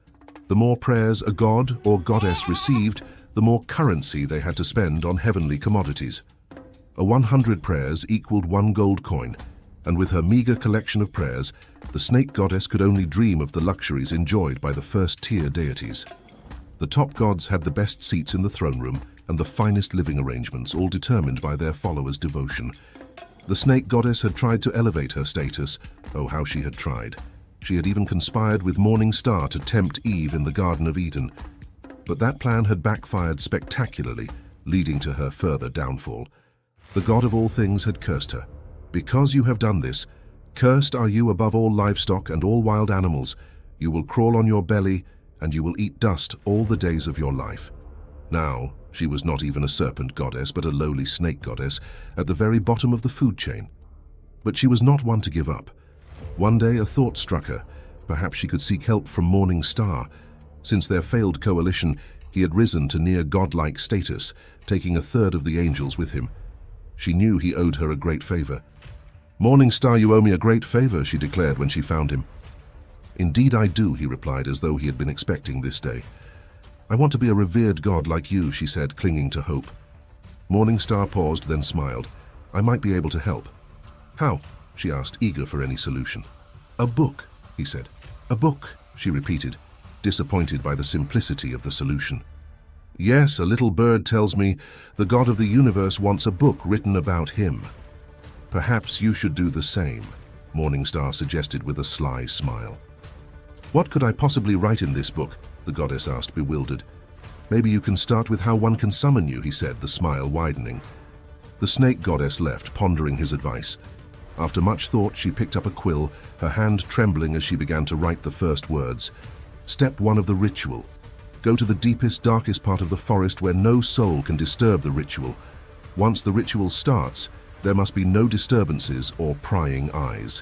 The more prayers a god or goddess received, the more currency they had to spend on heavenly commodities. 100 prayers equaled 1 gold coin, and with her meager collection of prayers, the snake goddess could only dream of the luxuries enjoyed by the first-tier deities. The top gods had the best seats in the throne room and the finest living arrangements, all determined by their followers' devotion. The snake goddess had tried to elevate her status. Oh, how she had tried. She had even conspired with Morning Star to tempt Eve in the Garden of Eden. But that plan had backfired spectacularly, leading to her further downfall. The god of all things had cursed her. "Because you have done this, cursed are you above all livestock and all wild animals. You will crawl on your belly, and you will eat dust all the days of your life." Now, she was not even a serpent goddess, but a lowly snake goddess, at the very bottom of the food chain. But she was not one to give up. One day a thought struck her. Perhaps she could seek help from Morning Star. Since their failed coalition, he had risen to near godlike status, taking a third of the angels with him. She knew he owed her a great favor. "Morning Star, you owe me a great favor," she declared when she found him. "Indeed I do," he replied, as though he had been expecting this day. "I want to be a revered god like you," she said, clinging to hope. Morning Star paused, then smiled. "I might be able to help." "How?" she asked, eager for any solution. "A book," he said. "A book," she repeated, disappointed by the simplicity of the solution. "Yes, a little bird tells me the God of the universe wants a book written about him. Perhaps you should do the same," Morning Star suggested with a sly smile. "What could I possibly write in this book?" the goddess asked, bewildered. "Maybe you can start with how one can summon you," he said, the smile widening. The snake goddess left, pondering his advice. After much thought, she picked up a quill, her hand trembling as she began to write the first words. Step 1 of the ritual. Go to the deepest, darkest part of the forest where no soul can disturb the ritual. Once the ritual starts, there must be no disturbances or prying eyes.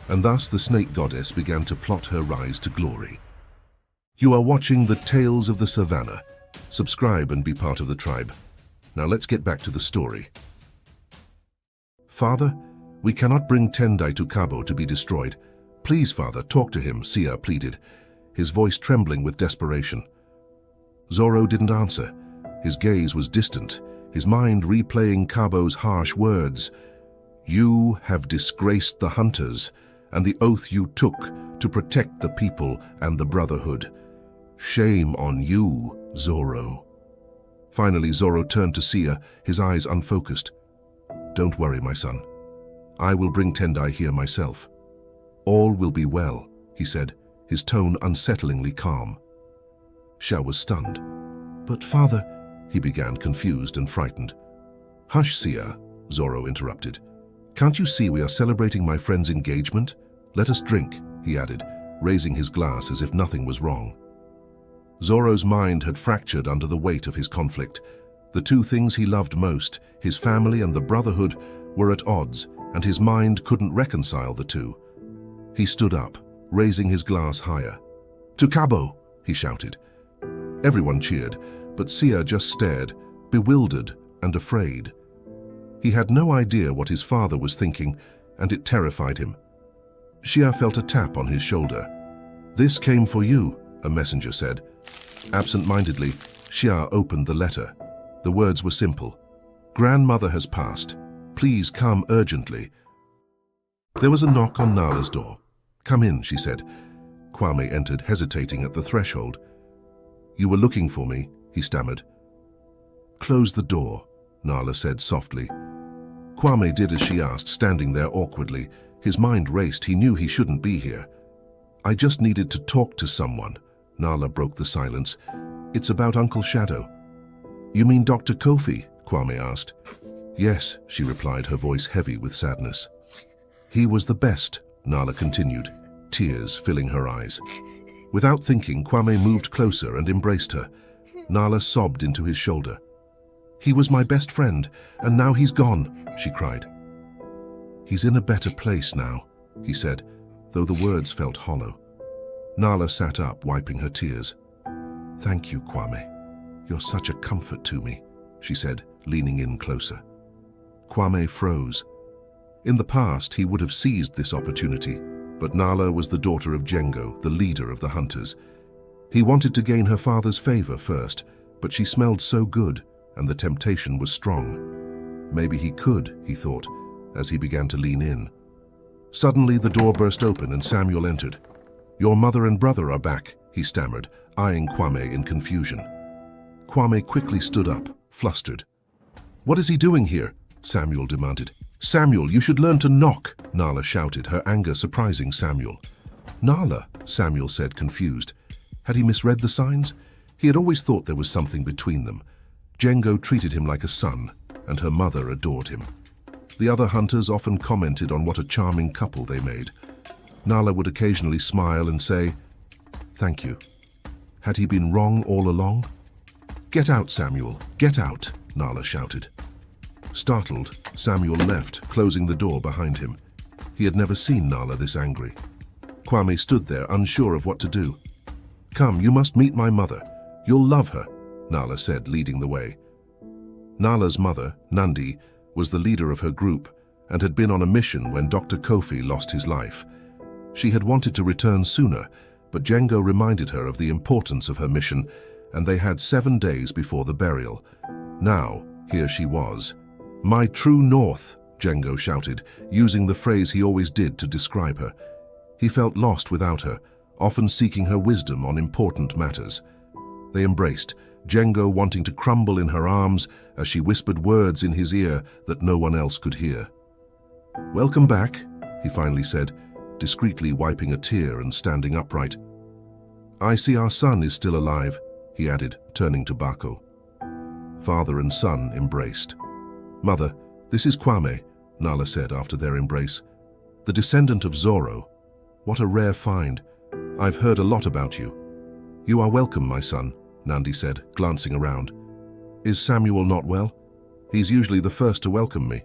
And thus the snake goddess began to plot her rise to glory. You are watching the Tales of the Savannah. Subscribe and be part of the tribe. Now let's get back to the story. "Father, we cannot bring Tendai to Cabo to be destroyed. Please, Father, talk to him," Sia pleaded, his voice trembling with desperation. Zoro didn't answer. His gaze was distant, his mind replaying Cabo's harsh words. "You have disgraced the hunters and the oath you took to protect the people and the Brotherhood. Shame on you, Zoro." Finally, Zoro turned to Sia, his eyes unfocused. "Don't worry, my son. I will bring Tendai here myself. All will be well," he said, his tone unsettlingly calm. Sia was stunned. "But father," he began, confused and frightened. "Hush, Sia," Zoro interrupted. "Can't you see we are celebrating my friend's engagement? Let us drink," he added, raising his glass as if nothing was wrong. Zoro's mind had fractured under the weight of his conflict. The two things he loved most, his family and the Brotherhood, were at odds, and his mind couldn't reconcile the two. He stood up, raising his glass higher. "To Cabo!" he shouted. Everyone cheered, but Sia just stared, bewildered and afraid. He had no idea what his father was thinking, and it terrified him. Sia felt a tap on his shoulder. "This came for you," a messenger said. Absent-mindedly, Sia opened the letter. The words were simple. "Grandmother has passed. Please come urgently." There was a knock on Nala's door. "Come in," she said. Kwame entered, hesitating at the threshold. "You were looking for me," he stammered. "Close the door," Nala said softly. Kwame did as she asked, standing there awkwardly. His mind raced. He knew he shouldn't be here. "I just needed to talk to someone," Nala broke the silence. "It's about Uncle Shadow." "You mean Dr. Kofi?" Kwame asked. "Yes," she replied, her voice heavy with sadness. "He was the best," Nala continued, tears filling her eyes. Without thinking, Kwame moved closer and embraced her. Nala sobbed into his shoulder. "He was my best friend, and now he's gone," she cried. "He's in a better place now," he said, though the words felt hollow. Nala sat up, wiping her tears. "Thank you, Kwame. You're such a comfort to me," she said, leaning in closer. Kwame froze. In the past, he would have seized this opportunity, but Nala was the daughter of Jengo, the leader of the hunters. He wanted to gain her father's favor first, but she smelled so good, and the temptation was strong. Maybe he could, he thought, as he began to lean in. Suddenly, the door burst open and Samuel entered. "Your mother and brother are back," he stammered, eyeing Kwame in confusion. Kwame quickly stood up, flustered. "What is he doing here?" Samuel demanded. "Samuel, you should learn to knock," Nala shouted, her anger surprising Samuel. "Nala," Samuel said, confused. Had he misread the signs? He had always thought there was something between them. Jengo treated him like a son, and her mother adored him. The other hunters often commented on what a charming couple they made. Nala would occasionally smile and say, "Thank you." Had he been wrong all along? "Get out, Samuel, get out," Nala shouted. Startled, Samuel left, closing the door behind him. He had never seen Nala this angry. Kwame stood there, unsure of what to do. "Come, you must meet my mother. You'll love her," Nala said, leading the way. Nala's mother, Nandi, was the leader of her group and had been on a mission when Dr. Kofi lost his life. She had wanted to return sooner, but Django reminded her of the importance of her mission, and they had 7 days before the burial. Now, here she was. "My true north," Django shouted, using the phrase he always did to describe her. He felt lost without her, often seeking her wisdom on important matters. They embraced, Django wanting to crumble in her arms as she whispered words in his ear that no one else could hear. "Welcome back," he finally said, discreetly wiping a tear and standing upright. "I see our son is still alive," he added, turning to Bako. Father and son embraced. "Mother, this is Kwame," Nala said after their embrace. "The descendant of Zoro. What a rare find. I've heard a lot about you." "You are welcome, my son," Nandi said, glancing around. "Is Samuel not well? He's usually the first to welcome me."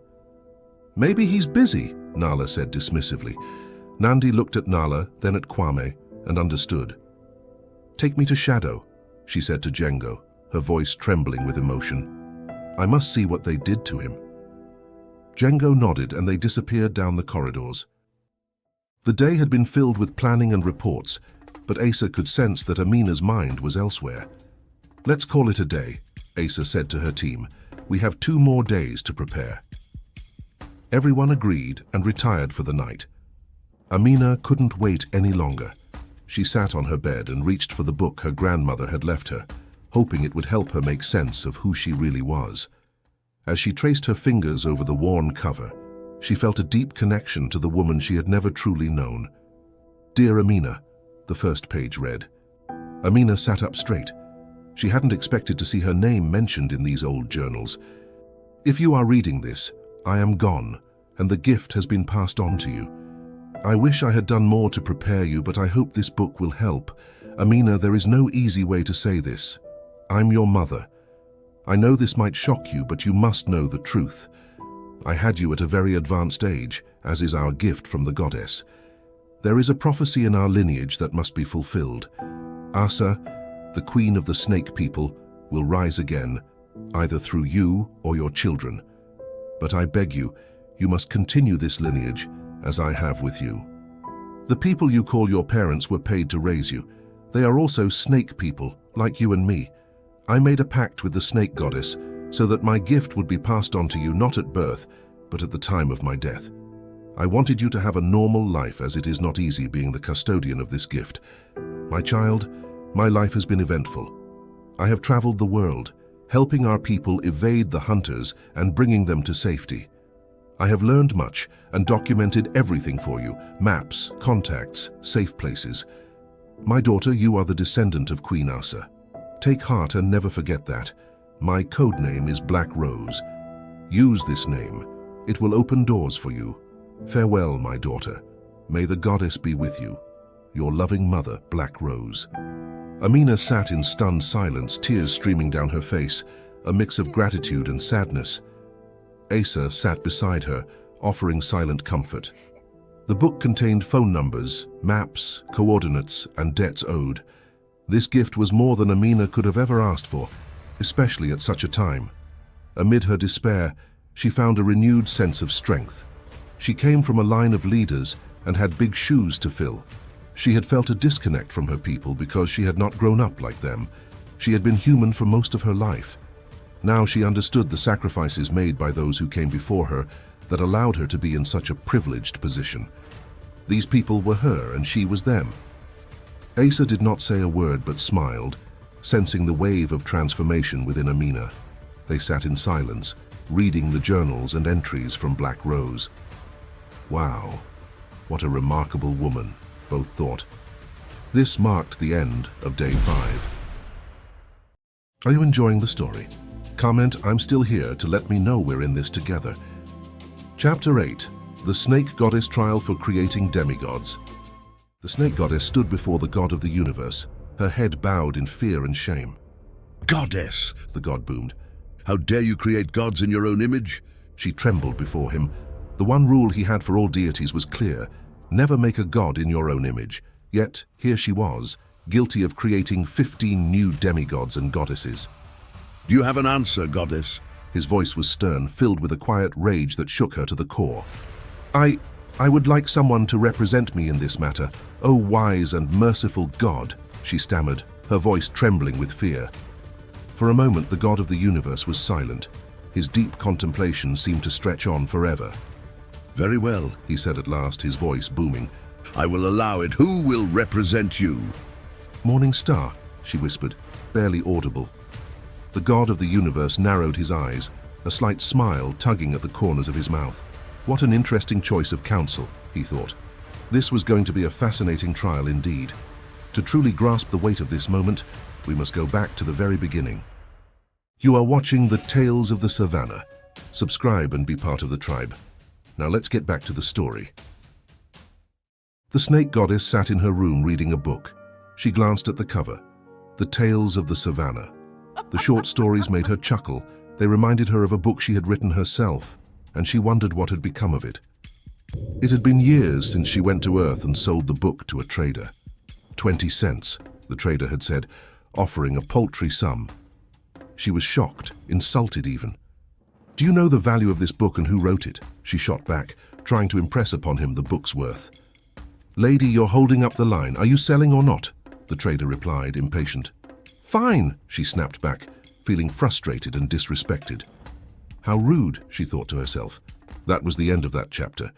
"Maybe he's busy," Nala said dismissively. Nandi looked at Nala, then at Kwame, and understood. "Take me to Shadow," she said to Django, her voice trembling with emotion. "I must see what they did to him." Django nodded and they disappeared down the corridors. The day had been filled with planning and reports, but Asa could sense that Amina's mind was elsewhere. "Let's call it a day," Asa said to her team. "We have 2 more days to prepare." Everyone agreed and retired for the night. Amina couldn't wait any longer. She sat on her bed and reached for the book her grandmother had left her, hoping it would help her make sense of who she really was. As she traced her fingers over the worn cover, she felt a deep connection to the woman she had never truly known. "Dear Amina," the first page read. Amina sat up straight. She hadn't expected to see her name mentioned in these old journals. "If you are reading this, I am gone, and the gift has been passed on to you. I wish I had done more to prepare you, but I hope this book will help. Amina, there is no easy way to say this. I'm your mother. I know this might shock you, but you must know the truth. I had you at a very advanced age, as is our gift from the goddess. There is a prophecy in our lineage that must be fulfilled. Asa, the queen of the snake people, will rise again, either through you or your children. But I beg you, you must continue this lineage, as I have with you. The people you call your parents were paid to raise you. They are also snake people, like you and me. I made a pact with the snake goddess so that my gift would be passed on to you not at birth, but at the time of my death. I wanted you to have a normal life, as it is not easy being the custodian of this gift. My child, my life has been eventful. I have traveled the world, helping our people evade the hunters and bringing them to safety. I have learned much and documented everything for you, maps, contacts, safe places. My daughter, you are the descendant of Queen Asa. Take heart and never forget that. My code name is Black Rose. Use this name. It will open doors for you. Farewell, my daughter. May the goddess be with you. Your loving mother, Black Rose. Amina sat in stunned silence, tears streaming down her face, a mix of gratitude and sadness. Asa sat beside her, offering silent comfort. The book contained phone numbers, maps, coordinates, and debts owed. This gift was more than Amina could have ever asked for, especially at such a time. Amid her despair, she found a renewed sense of strength. She came from a line of leaders and had big shoes to fill. She had felt a disconnect from her people because she had not grown up like them. She had been human for most of her life. Now she understood the sacrifices made by those who came before her that allowed her to be in such a privileged position. These people were her and she was them. Asa did not say a word but smiled, sensing the wave of transformation within Amina. They sat in silence, reading the journals and entries from Black Rose. Wow, what a remarkable woman, both thought. This marked the end of day 5. Are you enjoying the story? Comment, "I'm still here," to let me know we're in this together. Chapter 8. The Snake Goddess Trial for Creating Demigods. The snake goddess stood before the god of the universe, her head bowed in fear and shame. "Goddess," the god boomed. "how dare you create gods in your own image?" She trembled before him. The one rule he had for all deities was clear: Never make a god in your own image. Yet, here she was, guilty of creating 15 new demigods and goddesses. Do you have an answer, goddess? His voice was stern, filled with a quiet rage that shook her to the core. I would like someone to represent me in this matter. Oh, wise and merciful God, she stammered, her voice trembling with fear. For a moment, the God of the universe was silent. His deep contemplation seemed to stretch on forever. Very well, He said at last, his voice booming. I will allow it. Who will represent you? Morning Star, she whispered, barely audible. The God of the universe narrowed his eyes, a slight smile tugging at the corners of his mouth. What an interesting choice of counsel, he thought. This was going to be a fascinating trial indeed. To truly grasp the weight of this moment, we must go back to the very beginning. You are watching the Tales of the Savannah. Subscribe and be part of the tribe. Now let's get back to the story. The snake goddess sat in her room reading a book. She glanced at the cover. The Tales of the Savannah. The short stories made her chuckle. They reminded her of a book she had written herself, and she wondered what had become of it. It had been years since she went to Earth and sold the book to a trader. 20 cents, the trader had said, offering a paltry sum. She was shocked, insulted even. Do you know the value of this book and who wrote it? She shot back, trying to impress upon him the book's worth. Lady, you're holding up the line. Are you selling or not? The trader replied, impatient. Fine, she snapped back, feeling frustrated and disrespected. How rude, she thought to herself. That was the end of that chapter.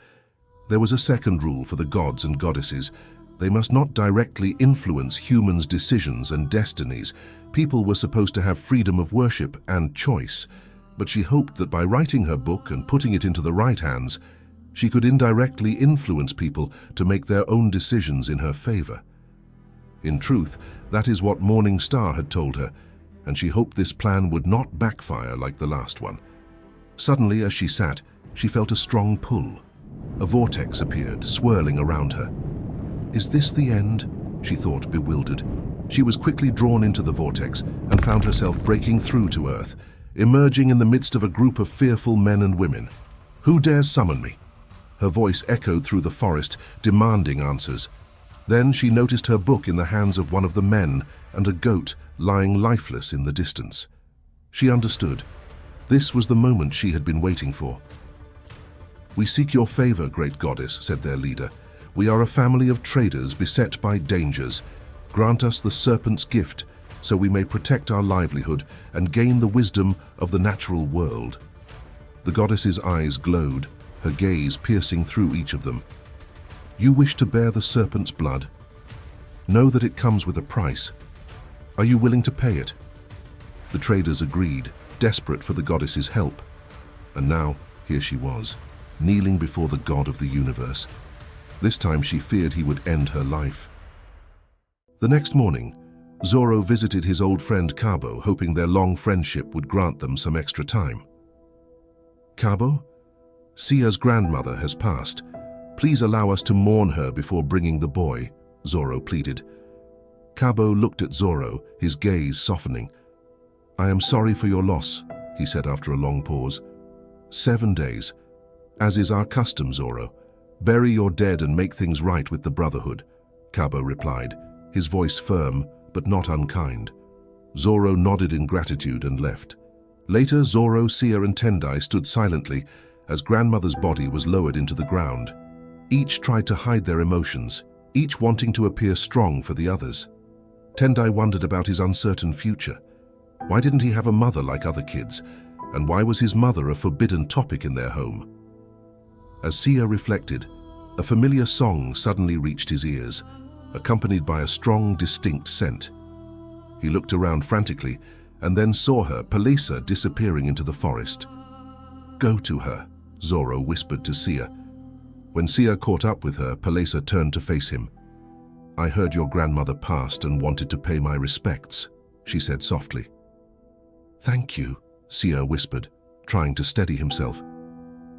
There was a second rule for the gods and goddesses. They must not directly influence humans' decisions and destinies. People were supposed to have freedom of worship and choice, but she hoped that by writing her book and putting it into the right hands, she could indirectly influence people to make their own decisions in her favor. In truth, that is what Morning Star had told her, and she hoped this plan would not backfire like the last one. Suddenly, as she sat, she felt a strong pull. A vortex appeared, swirling around her. Is this the end? She thought, bewildered. She was quickly drawn into the vortex and found herself breaking through to Earth, emerging in the midst of a group of fearful men and women. Who dares summon me? Her voice echoed through the forest, demanding answers. Then she noticed her book in the hands of one of the men and a goat lying lifeless in the distance. She understood. This was the moment she had been waiting for. We seek your favor, great goddess, said their leader. We are a family of traders beset by dangers. Grant us the serpent's gift, so we may protect our livelihood and gain the wisdom of the natural world. The goddess's eyes glowed, her gaze piercing through each of them. You wish to bear the serpent's blood? Know that it comes with a price. Are you willing to pay it? The traders agreed, desperate for the goddess's help. And now, here she was, kneeling before the god of the universe. This time she feared he would end her life. The next morning, Zorro visited his old friend Cabo, hoping their long friendship would grant them some extra time. Cabo? Sia's grandmother has passed. Please allow us to mourn her before bringing the boy, Zorro pleaded. Cabo looked at Zorro, his gaze softening. I am sorry for your loss, he said after a long pause. 7 days. As is our custom, Zorro. Bury your dead and make things right with the Brotherhood, Cabo replied, his voice firm but not unkind. Zorro nodded in gratitude and left. Later, Zorro, Sia and Tendai stood silently as grandmother's body was lowered into the ground. Each tried to hide their emotions, each wanting to appear strong for the others. Tendai wondered about his uncertain future. Why didn't he have a mother like other kids? And why was his mother a forbidden topic in their home? As Sia reflected, a familiar song suddenly reached his ears, accompanied by a strong, distinct scent. He looked around frantically and then saw her, Palesa, disappearing into the forest. Go to her, Zorro whispered to Sia. When Sia caught up with her, Palesa turned to face him. I heard your grandmother passed and wanted to pay my respects, she said softly. Thank you, Sia whispered, trying to steady himself.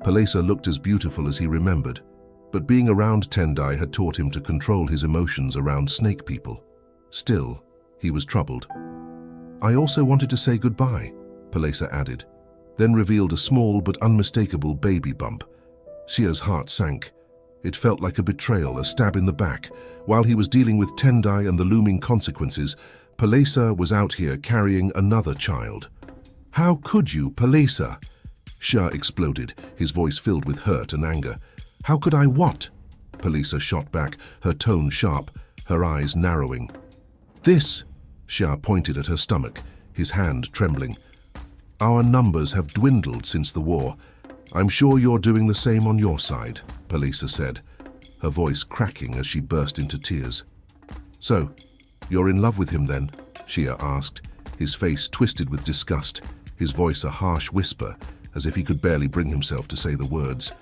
Palesa looked as beautiful as he remembered, but being around Tendai had taught him to control his emotions around snake people. Still, he was troubled. I also wanted to say goodbye, Palesa added, then revealed a small but unmistakable baby bump. Sia's heart sank. It felt like a betrayal, a stab in the back. While he was dealing with Tendai and the looming consequences, Palesa was out here carrying another child. How could you, Palesa? Shah exploded, his voice filled with hurt and anger. How could I what? Palesa shot back, her tone sharp, her eyes narrowing. This, Shah pointed at her stomach, his hand trembling. Our numbers have dwindled since the war. I'm sure you're doing the same on your side, Palesa said, her voice cracking as she burst into tears. So, you're in love with him then? Shia asked, his face twisted with disgust, his voice a harsh whisper, as if he could barely bring himself to say the words.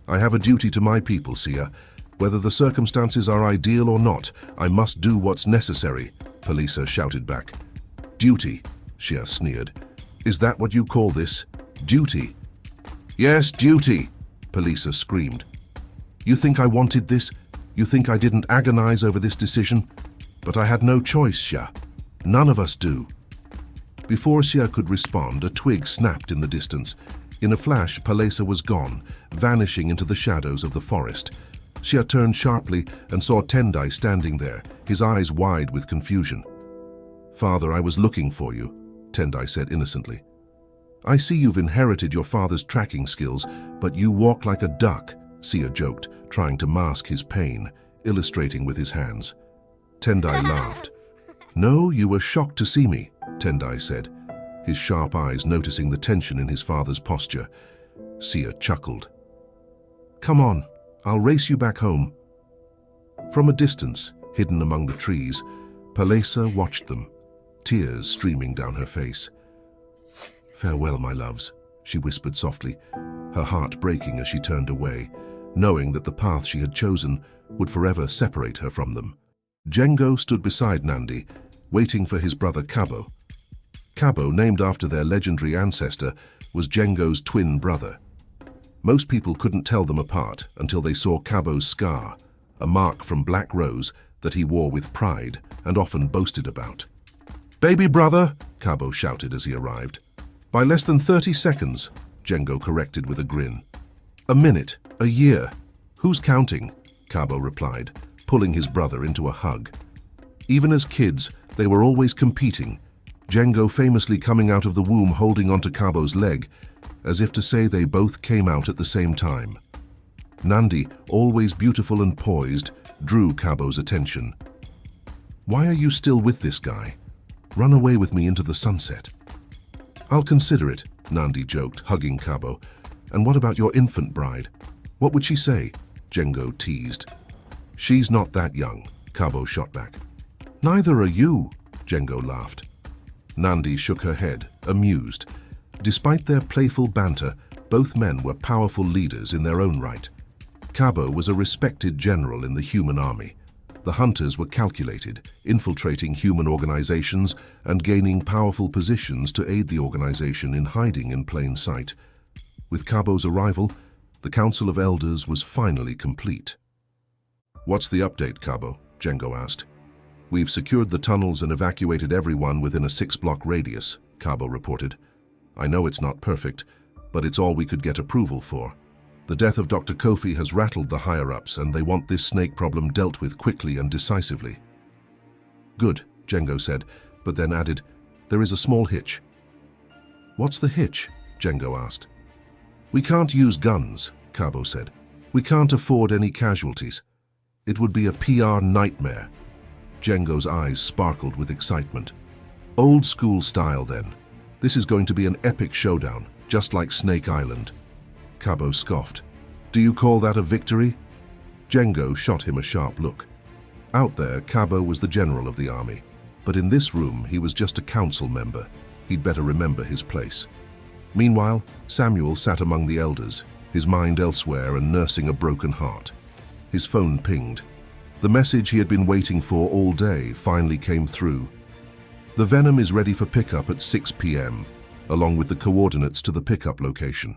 I have a duty to my people, Sia. Whether the circumstances are ideal or not, I must do what's necessary, Palesa shouted back. Duty, Shia sneered. Is that what you call this? Duty? Yes, duty, Palesa screamed. You think I wanted this? You think I didn't agonize over this decision? But I had no choice, Shia. None of us do. Before Shia could respond, a twig snapped in the distance. In a flash, Palesa was gone, vanishing into the shadows of the forest. Shia turned sharply and saw Tendai standing there, his eyes wide with confusion. Father, I was looking for you, Tendai said innocently. I see you've inherited your father's tracking skills, but you walk like a duck, Sia joked, trying to mask his pain, illustrating with his hands. Tendai laughed. No, you were shocked to see me, Tendai said, his sharp eyes noticing the tension in his father's posture. Sia chuckled. Come on, I'll race you back home. From a distance, hidden among the trees, Palesa watched them, tears streaming down her face. Farewell, my loves, she whispered softly, her heart breaking as she turned away, knowing that the path she had chosen would forever separate her from them. Jengo stood beside Nandi, waiting for his brother Kabo. Kabo, named after their legendary ancestor, was Jengo's twin brother. Most people couldn't tell them apart until they saw Kabo's scar, a mark from Black Rose that he wore with pride and often boasted about. Baby brother, Kabo shouted as he arrived. By less than 30 seconds, Jengo corrected with a grin. A minute, a year. Who's counting? Kabo replied, pulling his brother into a hug. Even as kids, they were always competing, Jengo famously coming out of the womb holding onto Kabo's leg, as if to say they both came out at the same time. Nandi, always beautiful and poised, drew Kabo's attention. Why are you still with this guy? Run away with me into the sunset. I'll consider it, Nandi joked, hugging Kabo. And what about your infant bride? What would she say? Jengo teased. She's not that young, Kabo shot back. Neither are you, Jengo laughed. Nandi shook her head, amused. Despite their playful banter, both men were powerful leaders in their own right. Kabo was a respected general in the human army. The hunters were calculated, infiltrating human organizations and gaining powerful positions to aid the organization in hiding in plain sight. With Kabo's arrival, the Council of Elders was finally complete. What's the update, Kabo? Jengo asked. We've secured the tunnels and evacuated everyone within a 6-block radius, Kabo reported. I know it's not perfect, but it's all we could get approval for. The death of Dr. Kofi has rattled the higher-ups, and they want this snake problem dealt with quickly and decisively. Good, Jengo said, but then added, there is a small hitch. What's the hitch? Jengo asked. We can't use guns, Kabo said. We can't afford any casualties. It would be a PR nightmare. Jengo's eyes sparkled with excitement. Old school style, then. This is going to be an epic showdown, just like Snake Island. Kabo scoffed. Do you call that a victory? Jengo shot him a sharp look. Out there, Kabo was the general of the army, but in this room he was just a council member. He'd better remember his place. Meanwhile, Samuel sat among the elders, his mind elsewhere and nursing a broken heart. His phone pinged. The message he had been waiting for all day finally came through. The venom is ready for pickup at 6 p.m., along with the coordinates to the pickup location.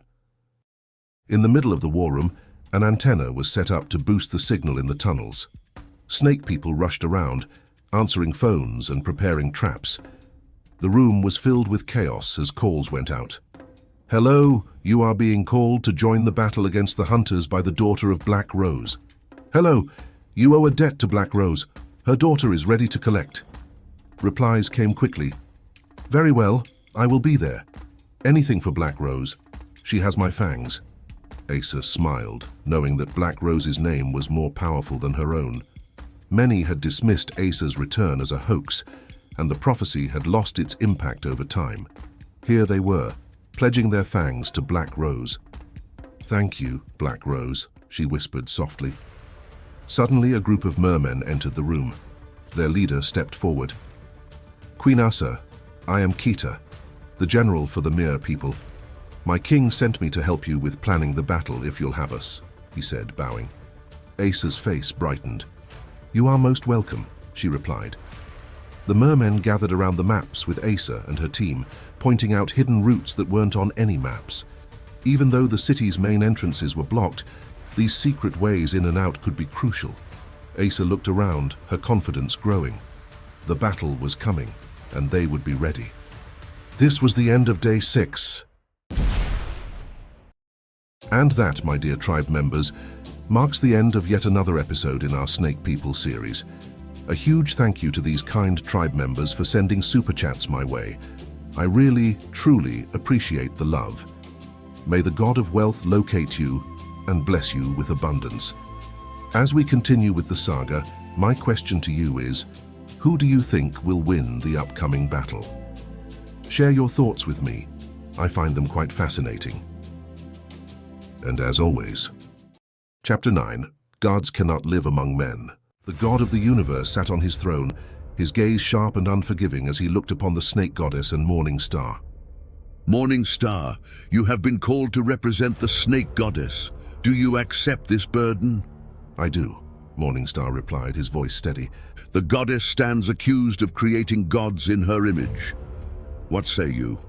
In the middle of the war room, an antenna was set up to boost the signal in the tunnels. Snake people rushed around, answering phones and preparing traps. The room was filled with chaos as calls went out. Hello, You are being called to join the battle against the hunters by the daughter of Black Rose. Hello, you owe a debt to Black Rose. Her daughter is ready to collect. Replies came quickly. Very well, I will be there. Anything for Black Rose. She has my fangs. Asa smiled, knowing that Black Rose's name was more powerful than her own. Many had dismissed Asa's return as a hoax, and the prophecy had lost its impact over time. Here they were, pledging their fangs to Black Rose. Thank you, Black Rose, she whispered softly. Suddenly, a group of mermen entered the room. Their leader stepped forward. Queen Asa, I am Kita, the general for the Mer people. My king sent me to help you with planning the battle if you'll have us, he said, bowing. Asa's face brightened. You are most welcome, she replied. The mermen gathered around the maps with Asa and her team, pointing out hidden routes that weren't on any maps. Even though the city's main entrances were blocked, these secret ways in and out could be crucial. Asa looked around, her confidence growing. The battle was coming, and they would be ready. This was the end of Day 6. And that, my dear tribe members, marks the end of yet another episode in our Snake People series. A huge thank you to these kind tribe members for sending super chats my way. I really, truly appreciate the love. May the God of wealth locate you and bless you with abundance. As we continue with the saga, my question to you is, who do you think will win the upcoming battle? Share your thoughts with me. I find them quite fascinating. And as always, Chapter 9, Gods Cannot Live Among Men. The God of the universe sat on his throne, his gaze sharp and unforgiving as he looked upon the snake goddess and morning star. Morning Star, you have been called to represent the snake goddess. Do you accept this burden? I do, Morning Star replied, his voice steady. The goddess stands accused of creating gods in her image. What say you?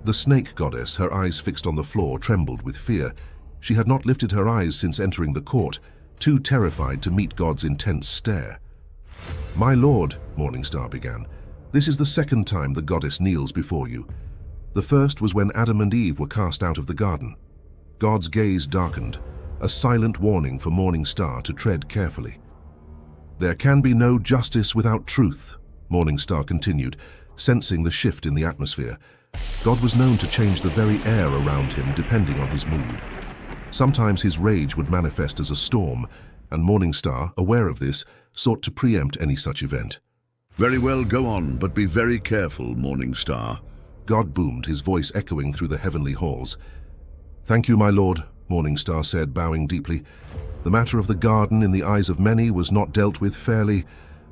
The snake goddess, her eyes fixed on the floor, trembled with fear. She had not lifted her eyes since entering the court, too terrified to meet God's intense stare. My lord, Morning Star began, this is the second time the goddess kneels before you. The first was when Adam and Eve were cast out of the garden. God's gaze darkened, a silent warning for Morning Star to tread carefully. There can be no justice without truth, Morning Star continued, sensing the shift in the atmosphere. God was known to change the very air around him depending on his mood. Sometimes his rage would manifest as a storm, and Morning Star, aware of this, sought to preempt any such event. Very well, go on, but be very careful, Morning Star. God boomed, his voice echoing through the heavenly halls. Thank you, my lord, Morning Star said, bowing deeply. The matter of the garden in the eyes of many was not dealt with fairly.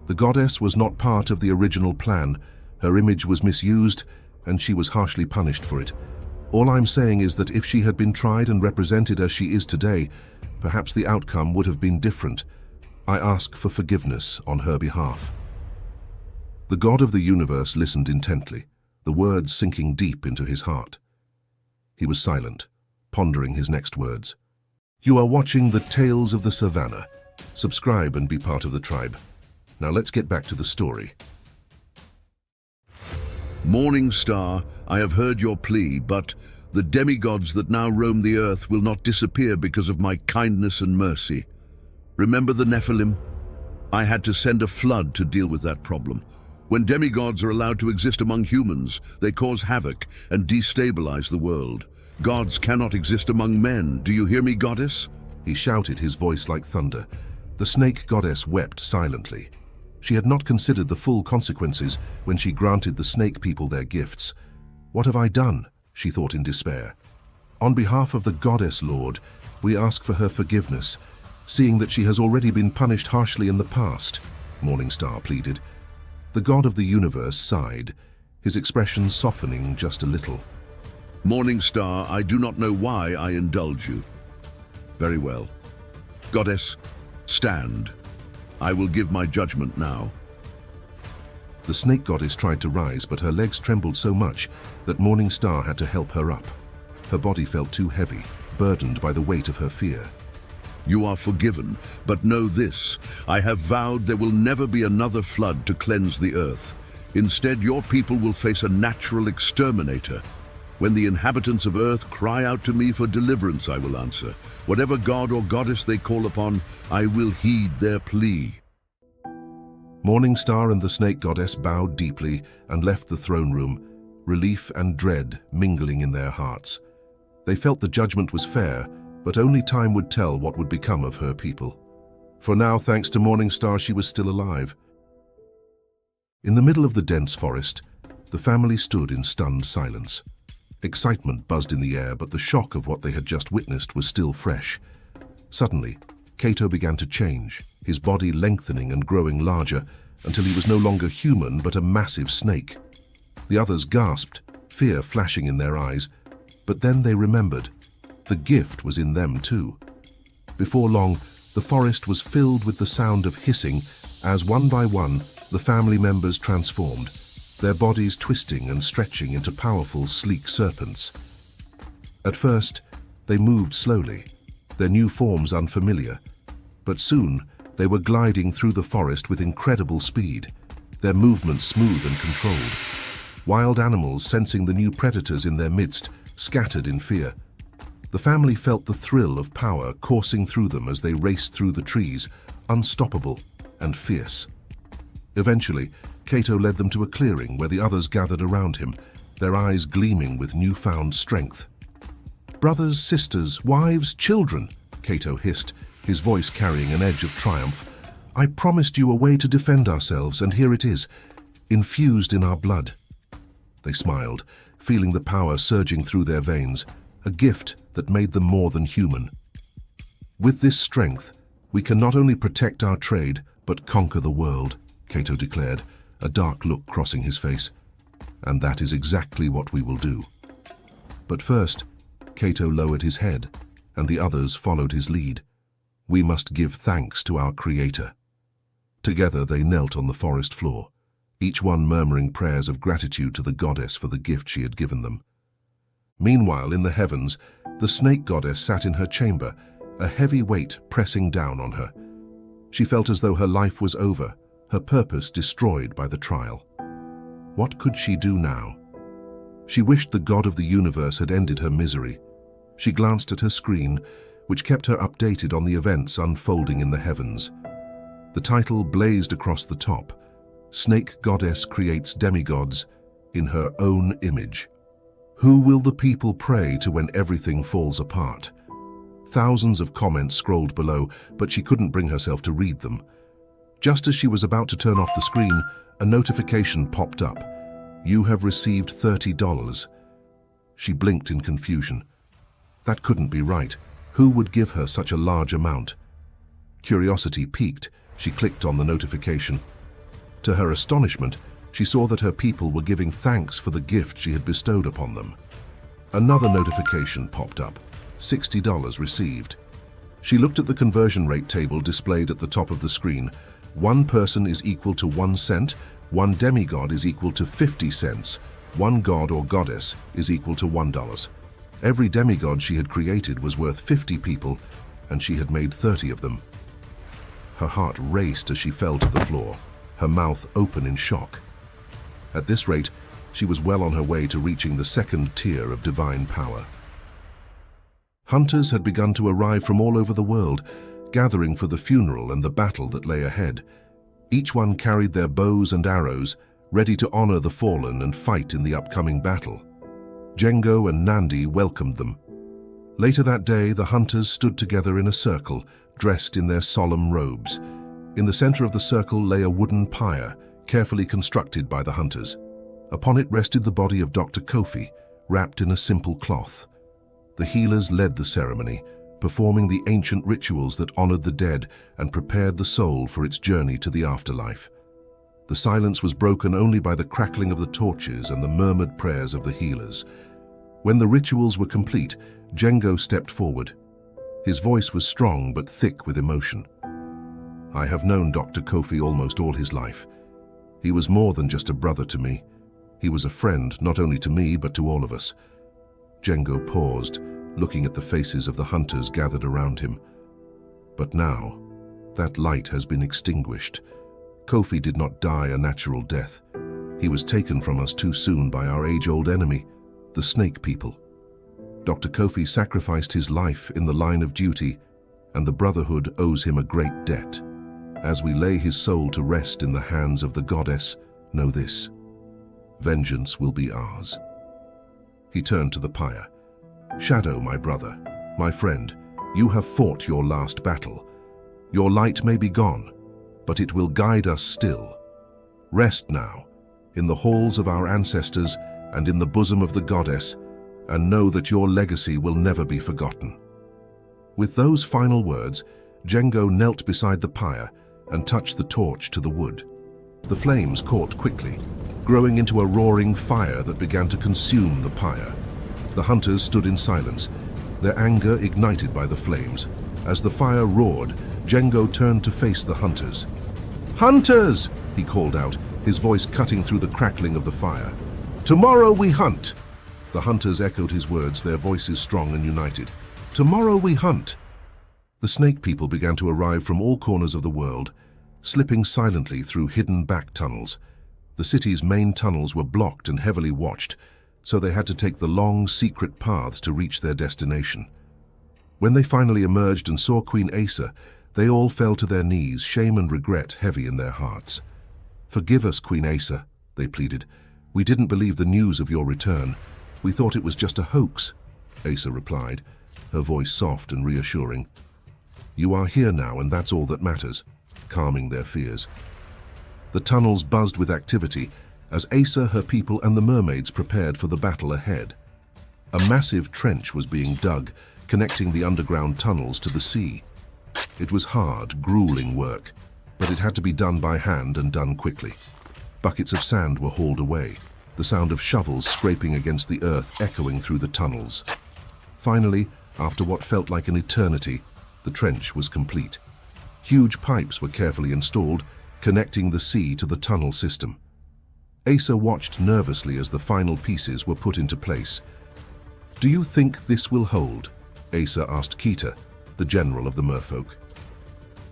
The goddess was not part of the original plan. Her image was misused, and she was harshly punished for it. All I'm saying is that if she had been tried and represented as she is today, perhaps the outcome would have been different. I ask for forgiveness on her behalf. The God of the universe listened intently, the words sinking deep into his heart. He was silent, pondering his next words. You are watching the Tales of the Savannah. Subscribe and be part of the tribe. Now let's get back to the story. Morning Star, I have heard your plea, but the demigods that now roam the earth will not disappear because of my kindness and mercy. Remember the Nephilim? I had to send a flood to deal with that problem. When demigods are allowed to exist among humans, they cause havoc and destabilize the world. Gods cannot exist among men. Do you hear me, goddess? He shouted, his voice like thunder. The snake goddess wept silently. She had not considered the full consequences when she granted the snake people their gifts. What have I done? She thought in despair. On behalf of the goddess lord, we ask for her forgiveness, seeing that she has already been punished harshly in the past, Morning Star pleaded. The god of the universe sighed, his expression softening just a little. Morning Star, I do not know why I indulge you. Very well. Goddess, stand. I will give my judgment now. The snake goddess tried to rise, but her legs trembled so much that Morning Star had to help her up. Her body felt too heavy, burdened by the weight of her fear. You are forgiven, but know this. I have vowed there will never be another flood to cleanse the earth. Instead, your people will face a natural exterminator. When the inhabitants of earth cry out to me for deliverance, I will answer. Whatever god or goddess they call upon, I will heed their plea. Morning Star and the snake goddess bowed deeply and left the throne room, relief and dread mingling in their hearts. They felt the judgment was fair, but only time would tell what would become of her people. For now, thanks to Morning Star, she was still alive. In the middle of the dense forest, the family stood in stunned silence. Excitement buzzed in the air, but the shock of what they had just witnessed was still fresh. Suddenly, Cato began to change, his body lengthening and growing larger until he was no longer human but a massive snake. The others gasped, fear flashing in their eyes, but then they remembered. The gift was in them too. Before long, the forest was filled with the sound of hissing as one by one the family members transformed, their bodies twisting and stretching into powerful, sleek serpents. At first, they moved slowly, their new forms unfamiliar, but soon they were gliding through the forest with incredible speed, their movements smooth and controlled. Wild animals, sensing the new predators in their midst, scattered in fear. The family felt the thrill of power coursing through them as they raced through the trees, unstoppable and fierce. Eventually, Cato led them to a clearing where the others gathered around him, their eyes gleaming with newfound strength. "Brothers, sisters, wives, children," Cato hissed, his voice carrying an edge of triumph. "I promised you a way to defend ourselves, and here it is, infused in our blood." They smiled, feeling the power surging through their veins, a gift that made them more than human. "With this strength, we can not only protect our trade, but conquer the world," Cato declared, a dark look crossing his face. "And that is exactly what we will do." But first, Cato lowered his head, and the others followed his lead. "We must give thanks to our Creator." Together they knelt on the forest floor, each one murmuring prayers of gratitude to the goddess for the gift she had given them. Meanwhile, in the heavens, the snake goddess sat in her chamber, a heavy weight pressing down on her. She felt as though her life was over, her purpose destroyed by the trial. What could she do now? She wished the God of the universe had ended her misery. She glanced at her screen, which kept her updated on the events unfolding in the heavens. The title blazed across the top: Snake Goddess Creates Demigods in Her Own Image. Who will the people pray to when everything falls apart? Thousands of comments scrolled below, but she couldn't bring herself to read them. Just as she was about to turn off the screen, a notification popped up. "You have received $30. She blinked in confusion. That couldn't be right. Who would give her such a large amount? Curiosity piqued. She clicked on the notification. To her astonishment, she saw that her people were giving thanks for the gift she had bestowed upon them. Another notification popped up. $60 received. She looked at the conversion rate table displayed at the top of the screen. 1 person is equal to 1 cent, 1 demigod is equal to 50 cents, 1 god or goddess is equal to $1. Every demigod she had created was worth 50 people, and she had made 30 of them. Her heart raced as she fell to the floor, her mouth open in shock. At this rate, she was well on her way to reaching the second tier of divine power. Hunters had begun to arrive from all over the world, gathering for the funeral and the battle that lay ahead. Each one carried their bows and arrows, ready to honor the fallen and fight in the upcoming battle. Django and Nandi welcomed them. Later that day, the hunters stood together in a circle, dressed in their solemn robes. In the center of the circle lay a wooden pyre, carefully constructed by the hunters. Upon it rested the body of Dr. Kofi, wrapped in a simple cloth. The healers led the ceremony, performing the ancient rituals that honored the dead and prepared the soul for its journey to the afterlife. The silence was broken only by the crackling of the torches and the murmured prayers of the healers. When the rituals were complete, Django stepped forward. His voice was strong but thick with emotion. "I have known Dr. Kofi almost all his life. He was more than just a brother to me. He was a friend, not only to me, but to all of us." Django paused, looking at the faces of the hunters gathered around him. But now, that light has been extinguished. Kofi did not die a natural death. He was taken from us too soon by our age-old enemy, the Snake People. Dr. Kofi sacrificed his life in the line of duty, and the Brotherhood owes him a great debt. As we lay his soul to rest in the hands of the goddess, know this: vengeance will be ours. He turned to the pyre. Shadow, my brother, my friend, you have fought your last battle. Your light may be gone, but it will guide us still. Rest now, in the halls of our ancestors and in the bosom of the goddess, and know that your legacy will never be forgotten. With those final words, Django knelt beside the pyre and touched the torch to the wood. The flames caught quickly, growing into a roaring fire that began to consume the pyre. The hunters stood in silence, their anger ignited by the flames. As the fire roared, Django turned to face the hunters. "Hunters!" he called out, his voice cutting through the crackling of the fire. "Tomorrow we hunt!" The hunters echoed his words, their voices strong and united. "Tomorrow we hunt!" The Snake People began to arrive from all corners of the world, slipping silently through hidden back tunnels. The city's main tunnels were blocked and heavily watched, so they had to take the long, secret paths to reach their destination. When they finally emerged and saw Queen Asa, they all fell to their knees, shame and regret heavy in their hearts. "Forgive us, Queen Asa," they pleaded. "We didn't believe the news of your return. We thought it was just a hoax," Asa replied, her voice soft and reassuring. "You are here now, and that's all that matters," calming their fears. The tunnels buzzed with activity as Asa, her people, and the mermaids prepared for the battle ahead. A massive trench was being dug, connecting the underground tunnels to the sea. It was hard, grueling work, but it had to be done by hand and done quickly. Buckets of sand were hauled away, the sound of shovels scraping against the earth echoing through the tunnels. Finally, after what felt like an eternity, the trench was complete. Huge pipes were carefully installed, connecting the sea to the tunnel system. Asa watched nervously as the final pieces were put into place. "Do you think this will hold?" Asa asked Kita, the general of the merfolk.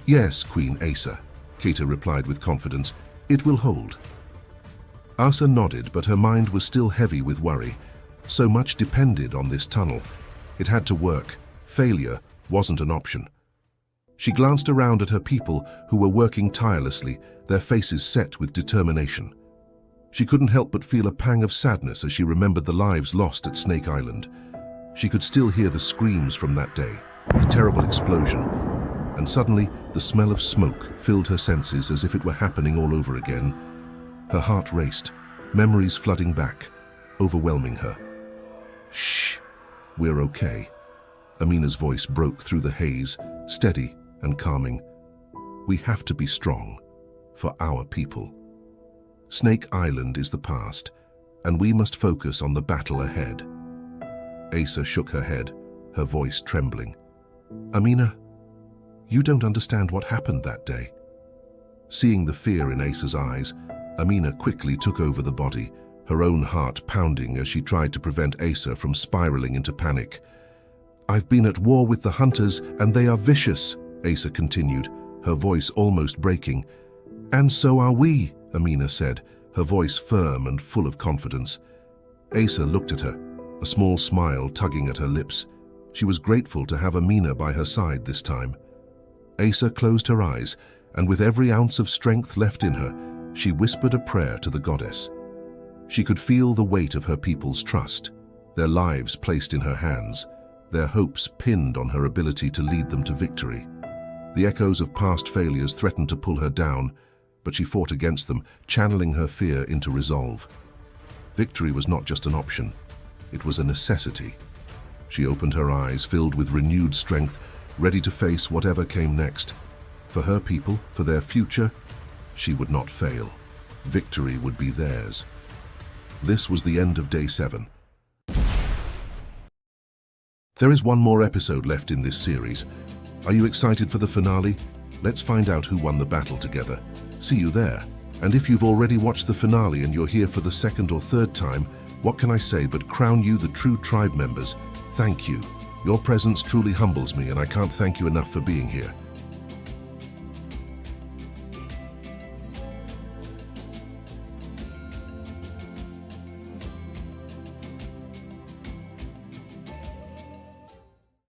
"Yes, Queen Asa," Kita replied with confidence. "It will hold." Asa nodded, but her mind was still heavy with worry. So much depended on this tunnel. It had to work. Failure wasn't an option. She glanced around at her people who were working tirelessly, their faces set with determination. She couldn't help but feel a pang of sadness as she remembered the lives lost at Snake Island. She could still hear the screams from that day, the terrible explosion, and suddenly the smell of smoke filled her senses as if it were happening all over again. Her heart raced, memories flooding back, overwhelming her. "Shh, we're okay." Amina's voice broke through the haze, steady and calming. "We have to be strong, for our people. Snake Island is the past, and we must focus on the battle ahead." Asa shook her head, her voice trembling. "Amina, you don't understand what happened that day." Seeing the fear in Asa's eyes, Amina quickly took over the body, her own heart pounding as she tried to prevent Asa from spiraling into panic. "I've been at war with the hunters, and they are vicious," Asa continued, her voice almost breaking. "And so are we," Amina said, her voice firm and full of confidence. Asa looked at her, a small smile tugging at her lips. She was grateful to have Amina by her side this time. Asa closed her eyes, and with every ounce of strength left in her, she whispered a prayer to the goddess. She could feel the weight of her people's trust, their lives placed in her hands, their hopes pinned on her ability to lead them to victory. The echoes of past failures threatened to pull her down, but she fought against them, channeling her fear into resolve. Victory was not just an option, it was a necessity. She opened her eyes, filled with renewed strength, ready to face whatever came next. For her people, for their future, she would not fail. Victory would be theirs. This was the end of Day 7. There is one more episode left in this series. Are you excited for the finale? Let's find out who won the battle together. See you there. And if you've already watched the finale and you're here for the second or third time, what can I say but crown you the true tribe members? Thank you. Your presence truly humbles me, and I can't thank you enough for being here.